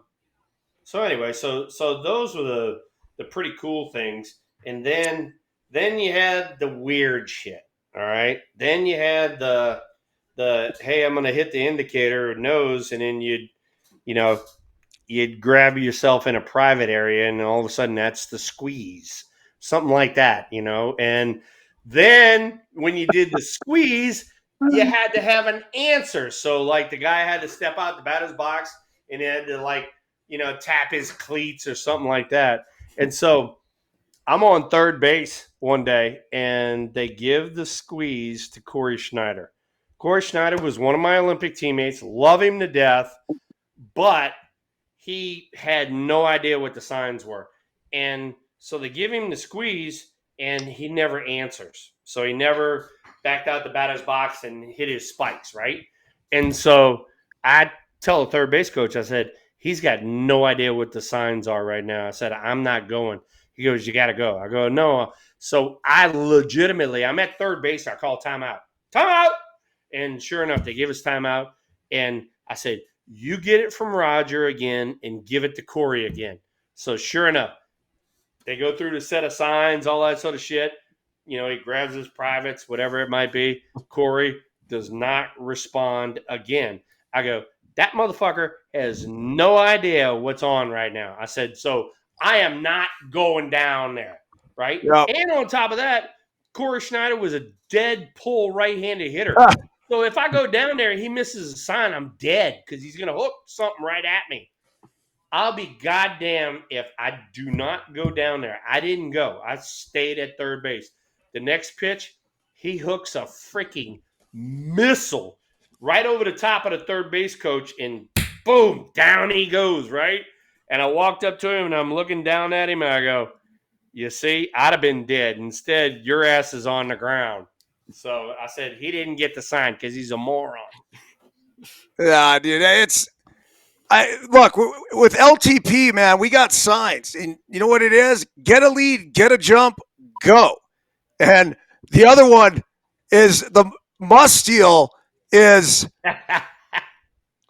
so anyway, so those were the pretty cool things. And then you had the weird shit. All right. Then you had the hey, I'm gonna hit the indicator nose, and then you'd grab yourself in a private area, and all of a sudden that's the squeeze, something like that, And then when you did the squeeze, you had to have an answer. So like the guy had to step out the batter's box and he had to tap his cleats or something like that. And so I'm on third base one day, and they give the squeeze to Corey Schneider. Corey Schneider was one of my Olympic teammates, love him to death, but he had no idea what the signs were. And so they give him the squeeze, and he never answers. So he never backed out the batter's box and hit his spikes, right? And so I tell the third base coach, I said, he's got no idea what the signs are right now. I said, I'm not going. He goes, you got to go. I go, no. So I'm at third base. I call timeout. Timeout! And sure enough, they give us timeout. And I said, you get it from Roger again and give it to Corey again. So sure enough, they go through the set of signs, all that sort of shit. He grabs his privates, whatever it might be. Corey does not respond again. I go, that motherfucker has no idea what's on right now. I said, so I am not going down there, right? Yep. And on top of that, Corey Schneider was a dead pull right-handed hitter. So if I go down there and he misses a sign, I'm dead, because he's going to hook something right at me. I'll be goddamn if I do not go down there. I didn't go. I stayed at third base. The next pitch, he hooks a freaking missile right over the top of the third base coach, and boom, down he goes, right? And I walked up to him, and I'm looking down at him, and I go, you see, I'd have been dead. Instead, your ass is on the ground. So I said he didn't get the sign because he's a moron. Yeah, dude, Look, with LTP, man, we got signs, and you know what it is? Get a lead, get a jump, go. And the other one is the must steal is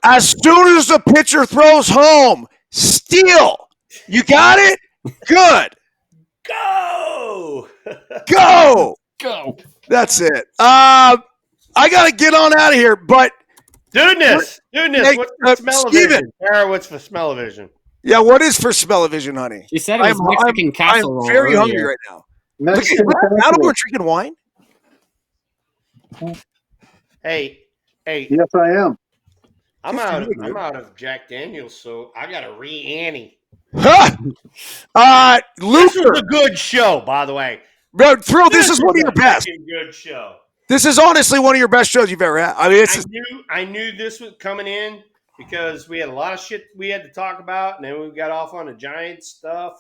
as soon as the pitcher throws home, steal. You got it? Good. Go. Go. That's it. I got to get on out of here, but Dudeness. What's the smell-o-vision? Tara, what's the smell-o-vision? yeah, what is for smell-o-vision, honey? She said it was Mexican casserole. I'm very earlier. hungry right now. Mexican Look at that. casserole. We're drinking wine. Hey. Yes, I am. I'm out of Jack Daniels, so I got to re-Annie. Huh? This Luker. was a good show, by the way. Bro, Thrill, this is one of your best. Good show. This is honestly one of your best shows you've ever had. I mean, I knew this was coming in because we had a lot of shit we had to talk about, and then we got off on the Giants stuff,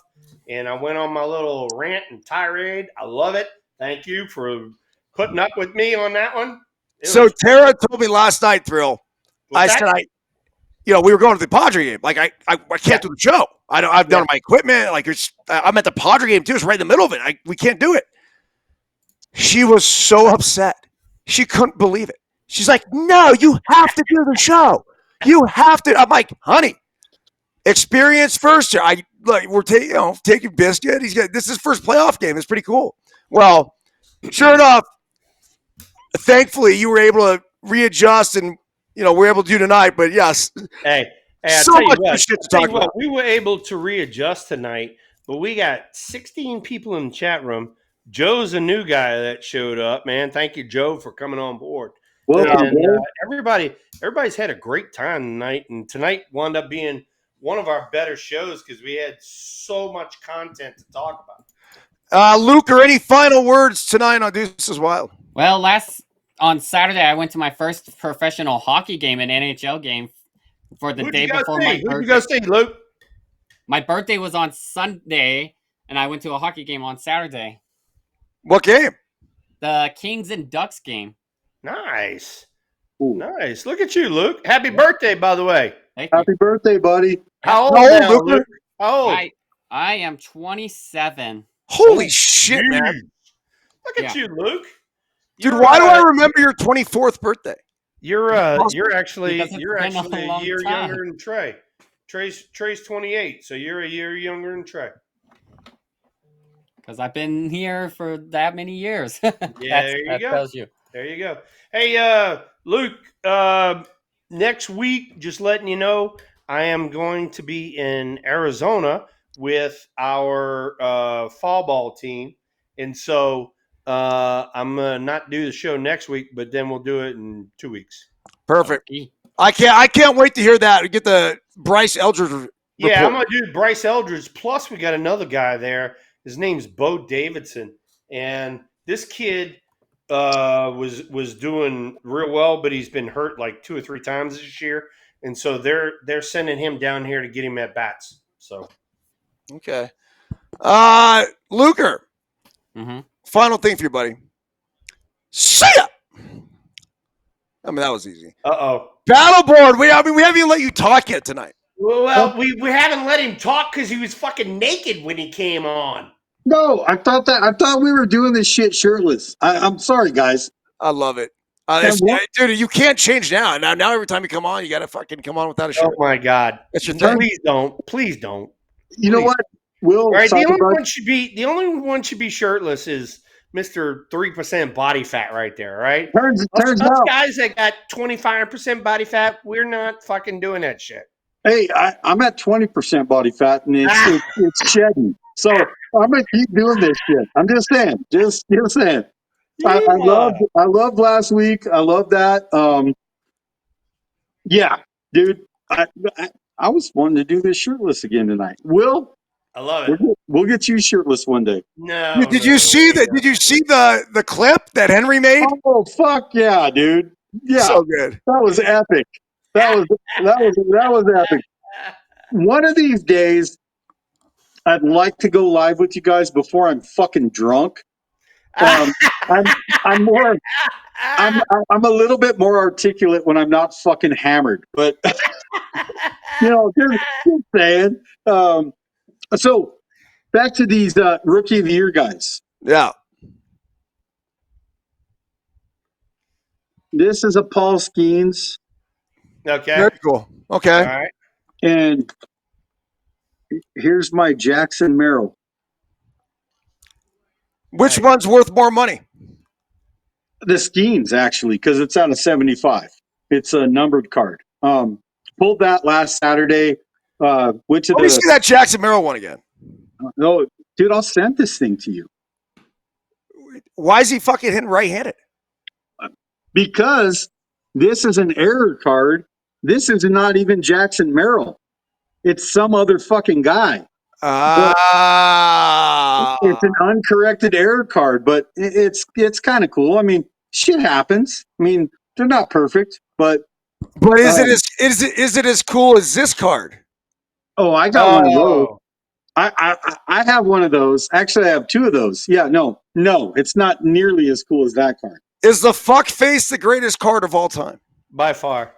and I went on my little rant and tirade. I love it. Thank you for putting up with me on that one. Tara told me last night, Thrill. I said, we were going to the Padre game. Like, I can't do the show. I've done my equipment. Like, I'm at the Padre game too. It's right in the middle of it. We can't do it. She was so upset. She couldn't believe it. She's like, no, you have to do the show. You have to. I'm like, honey, experience first. We're taking Biscuit. This is his first playoff game. It's pretty cool. Well, sure enough, thankfully you were able to readjust and we're able to do tonight. But yes, hey, so much shit to talk about. We were able to readjust tonight, but we got 16 people in the chat room. Joe's a new guy that showed up, man. Thank you, Joe, for coming on board. Welcome, and everybody's had a great time tonight, and tonight wound up being one of our better shows because we had so much content to talk about. Luke, or any final words tonight on Deuces Wild? Well, on Saturday, I went to my first professional hockey game, an NHL game, for the day before my birthday. Who'd you go see, Luke? My birthday was on Sunday, and I went to a hockey game on Saturday. What game? The Kings and Ducks game. Nice. Ooh. Nice. Look at you, Luke. Happy birthday, by the way. Happy birthday, buddy. How old now, Luke? How old? I am 27. Holy shit, man. Look at you, Luke. Dude, why do I remember your 24th birthday? You're actually a year younger than Trey. Trey's 28, so you're a year younger than Trey. Because I've been here for that many years. Yeah, there you go. Tells you. There you go. Hey, Luke, next week, just letting you know, I am going to be in Arizona with our fall ball team. And so I'm going to not do the show next week, but then we'll do it in 2 weeks. Perfect. I can't wait to hear that. Get the Bryce Eldridge report. Yeah, I'm going to do Bryce Eldridge. Plus, we got another guy there. His name's Bo Davidson. And this kid was doing real well, but he's been hurt like 2 or 3 times this year. And so they're sending him down here to get him at bats. So okay. Luker. Mm-hmm. Final thing for you, buddy. See ya! I mean, that was easy. Uh-oh. Battleboard. We haven't even let you talk yet tonight. Well, we haven't let him talk because he was fucking naked when he came on. No, I thought we were doing this shit shirtless. I'm sorry, guys. I love it. Dude, you can't change now. Now every time you come on, you got to fucking come on without a shirt. Oh, my God. That's your thing. Please don't. Please don't. You know what? Will, right, the only one should be shirtless is Mr. 3% body fat right there, right? Turns Us out, guys that got 25% body fat, we're not fucking doing that shit. Hey, I'm at 20% body fat, and it's shedding. So I'm gonna keep doing this shit. I'm just saying. Just saying. Yeah. I loved last week. I love that. Yeah, dude. I was wanting to do this shirtless again tonight. Will, I love it. We'll get you shirtless one day. No. Dude, did you see the clip that Henry made? Oh fuck yeah, dude. Yeah. So good. That was epic. That was epic. One of these days, I'd like to go live with you guys before I'm fucking drunk. I'm a little bit more articulate when I'm not fucking hammered, but Just saying. So back to these rookie of the year guys. Yeah. This is a Paul Skeens, Okay. Very cool. All Okay. right. and here's my Jackson Merrill. Which Nice. one's worth more money? The Skeens, actually, because it's out of 75. It's a numbered card. Pulled that last Saturday. Went to Let me see that Jackson Merrill one again. No, dude, I'll send this thing to you. Why is he fucking hitting right-handed? Because this is an error card. This is not even Jackson Merrill. It's some other fucking guy. It's an uncorrected error card, but it's kind of cool. I mean, shit happens. I mean, they're not perfect, but is it as cool as this card? oh, I got one of those. I have one of those. Actually, I have two of those. Yeah, no, it's not nearly as cool as that card. Is the fuck face the greatest card of all time? By far.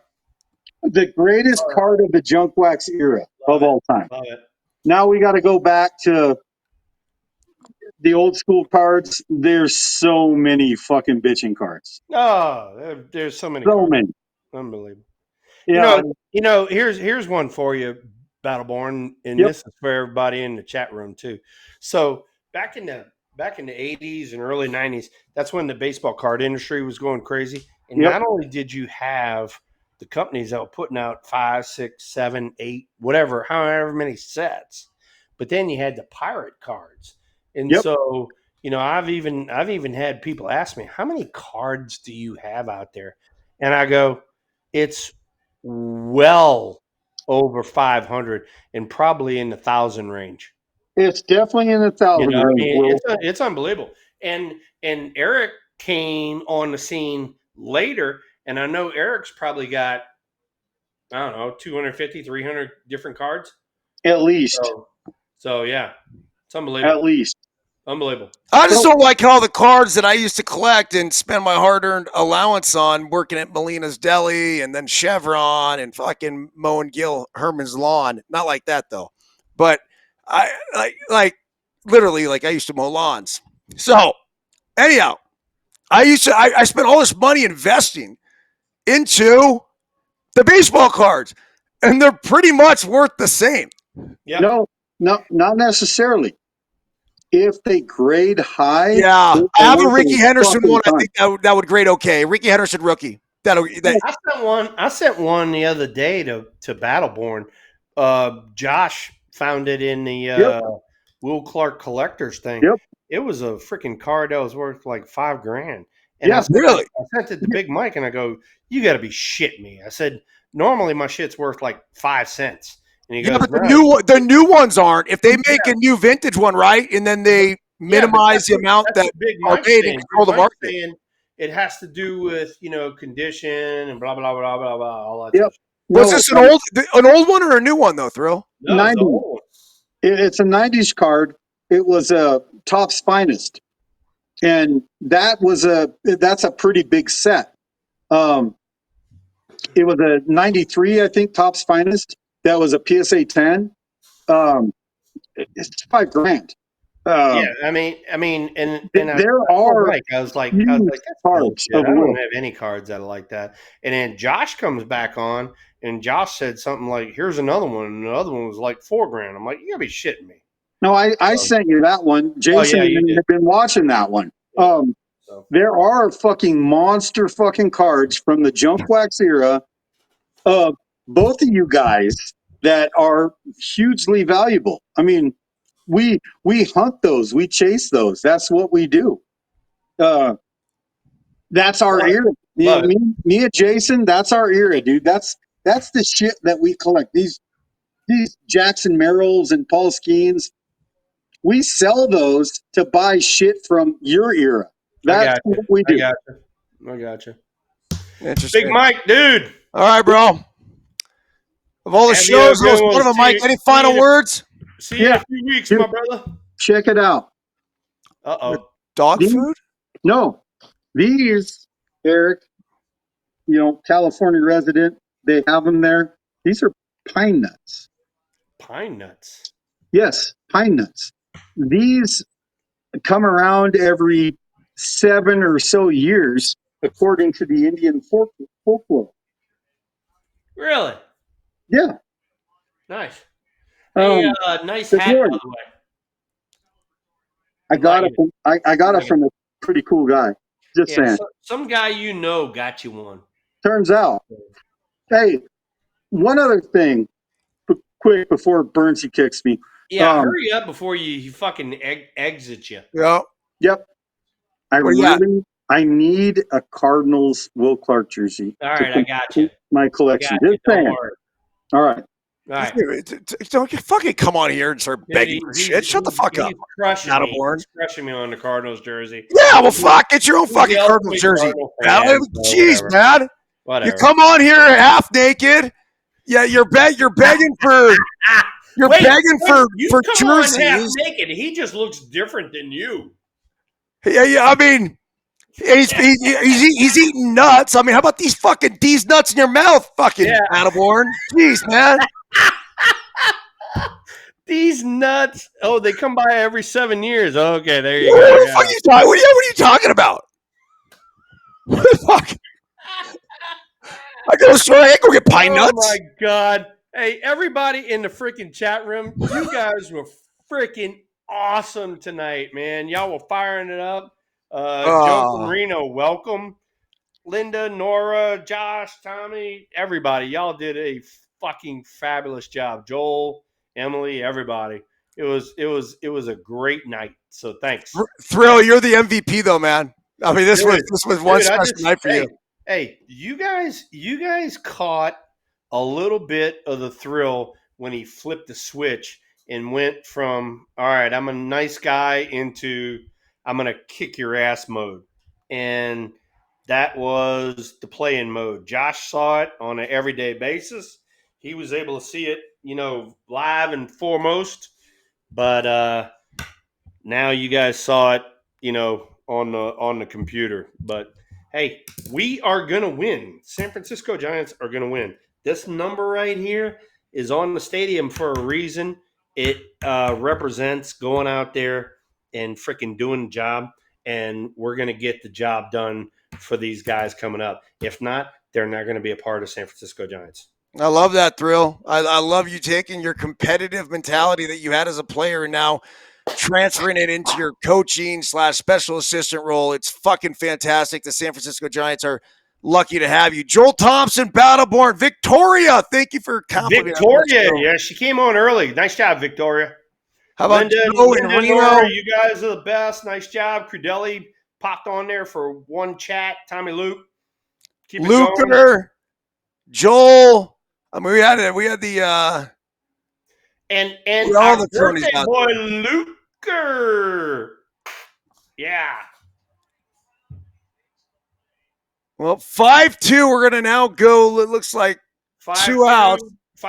The greatest card of the junk wax era of all time. Love it. Now we got to go back to the old school cards. There's so many fucking bitching cards. Oh, there's so many. So cards. many. Unbelievable. Yeah. Here's one for you, Battleborn, and Yep. this is for everybody in the chat room too. So back in the 80s and early 90s, that's when the baseball card industry was going crazy. And Yep. not only did you have the companies that were putting out 5, 6, 7, 8, whatever, however many sets, but then you had the pirate cards. And Yep. so, I've even had people ask me, how many cards do you have out there? And I go, it's well over 500 and probably in the 1,000 range. It's definitely in the 1,000 range. It's unbelievable. And Eric came on the scene later, and I know Eric's probably got, I don't know, 250, 300 different cards. At least. So yeah, it's unbelievable. At least. Unbelievable. I just don't like how the cards that I used to collect and spend my hard-earned allowance on working at Molina's Deli and then Chevron and fucking mowing Gil Herman's lawn. Not like that though, but I like literally like I used to mow lawns. So anyhow, I spent all this money investing into the baseball cards, and they're pretty much worth the same. Yeah. No, not necessarily. If they grade high, yeah, I have a Ricky Henderson one. I think that would grade okay. Ricky Henderson rookie. I sent one the other day to Battleborn. Josh found it in the Will Clark collectors thing. Yep. It was a freaking card that was worth like $5,000. And I sent it to Big Mike, and I go, "You got to be shitting me!" I said, "Normally my shit's worth like 5 cents." And he goes, but the new ones aren't. If they make a new vintage one, right, and then they minimize the amount that Big are Mike paid and control the market. It has to do with condition and blah blah blah blah blah all that. Yep. Was this an old one or a new one though, Thrill? No, 90. It's a 90s card. It was a Topps Finest, and that's a pretty big set. It was a 93, I think, Topps Finest. That was a PSA 10. It's $5,000. Yeah, I mean, and there are. I was like, that's cards. I don't have any cards that are like that. And then Josh comes back on, and Josh said something like, "Here's another one," and the other one was like $4,000. I'm like, "You gotta be shitting me." No, I sent you that one. Jason had been watching that one. Yeah. There are fucking monster fucking cards from the junk wax era. Both of you guys that are hugely valuable. I mean, we hunt those, we chase those. That's what we do. That's our era. Me and Jason, that's our era, dude. That's the shit that we collect. These Jackson Merrills and Paul Skeens. We sell those to buy shit from your era. That's what we do. I got you. Interesting. Big Mike, dude. All right, bro. Of all the shows, that was one of them, Mike. Any final words? See you in a few weeks, my brother. Check it out. Dog food? No. These, Eric, California resident, they have them there. These are pine nuts. Pine nuts. Yes, pine nuts. These come around every 7 or so years, according to the Indian folklore. Really? Yeah. Nice. Hey, nice hat, Lord, by the way. I got it. I got it it. from a pretty cool guy. Just Yeah, saying. some guy you know got you one. Turns out. Hey, one other thing, quick before Byrnesy kicks me. Yeah, hurry up before he fucking exits you. Yeah. Yep. I need a Cardinals Will Clark jersey. All right, I got you. My collection. Just saying. don't worry. All right. All right. Don't fucking come on here and start begging for shit. Shut the fuck up. He's crushing me. Born. He's crushing me on the Cardinals jersey. Yeah, well, fuck. Get your own fucking Cardinals jersey. Jeez, man. Whatever. You come on here half naked. Yeah, you're begging for begging for jerseys. Half naked. He just looks different than you. Yeah. I mean, he's eating nuts. I mean, how about these nuts in your mouth, fucking Attaborn? Jeez, man. These nuts. Oh, they come by every 7 years. Okay, there you go. What the fuck are you talking? What are you talking about? What the fuck? I go get pine nuts. Oh my god! Hey, everybody in the freaking chat room, you guys were freaking awesome tonight, man. Y'all were firing it up. Joe from Reno, welcome. Linda, Nora, Josh, Tommy, everybody. Y'all did a fucking fabulous job. Joel, Emily, everybody. It was a great night. So thanks. Thrill, you're the MVP though, man. I mean, this was one special night for you. Hey, you guys caught a little bit of the thrill when he flipped the switch and went from, all right, I'm a nice guy into I'm going to kick your ass mode. And that was the play-in mode. Josh saw it on an everyday basis. He was able to see it, live and foremost. But now you guys saw it, on the computer. But hey, we are going to win. San Francisco Giants are going to win. This number right here is on the stadium for a reason. It represents going out there and freaking doing the job, and we're going to get the job done for these guys coming up. If not, they're not going to be a part of San Francisco Giants. I love that, Thrill. I love you taking your competitive mentality that you had as a player and now transferring it into your coaching / special assistant role. It's fucking fantastic. The San Francisco Giants are lucky to have you. Joel Thompson, Battleborn, Victoria. Thank you for complimenting. Victoria, yeah, she came on early. Nice job, Victoria. How about Linda and Reno? You guys are the best. Nice job. Credelli popped on there for one chat. Tommy Luke. Keep it going. Luker, Joel. I mean, we had the and all our the birthday boy Luker. Yeah. Well, 5-2. We're gonna now go. It looks like 2 outs.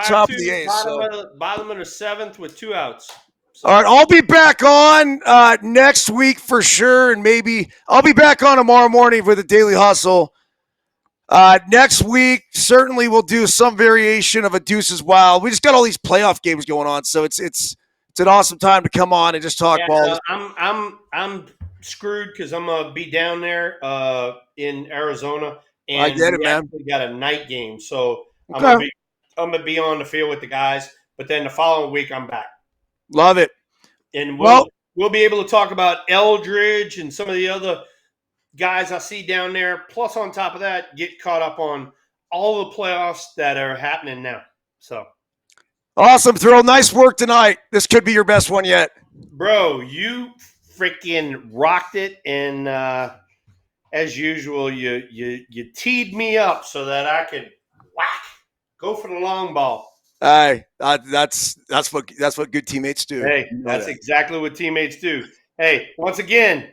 Top of the eighth. Bottom of the seventh with 2 outs. So. All right, I'll be back on next week for sure, and maybe I'll be back on tomorrow morning for the Daily Hustle. Next week, certainly we'll do some variation of a Deuces Wild. We just got all these playoff games going on, so it's an awesome time to come on and just talk ball. I'm screwed because I'm gonna be down there in Arizona, and I get it, man. We got a night game, so okay. I'm gonna be on the field with the guys. But then the following week, I'm back. Love it. And we'll be able to talk about Eldridge and some of the other guys I see down there. Plus, on top of that, get caught up on all the playoffs that are happening now. So awesome, Thrill. Nice work tonight. This could be your best one yet. Bro, you freaking rocked it. And as usual, you teed me up so that I could go for the long ball. Hey, that's what good teammates do. Hey, that's exactly what teammates do. Hey, once again,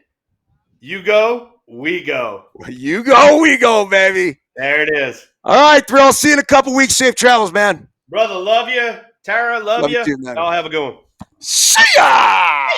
you go, we go. You go, we go, baby. There it is. All right, Thrill. See you in a couple weeks. Safe travels, man. Brother, love you. Tara, love you. Too, man. Y'all have a good one. See ya!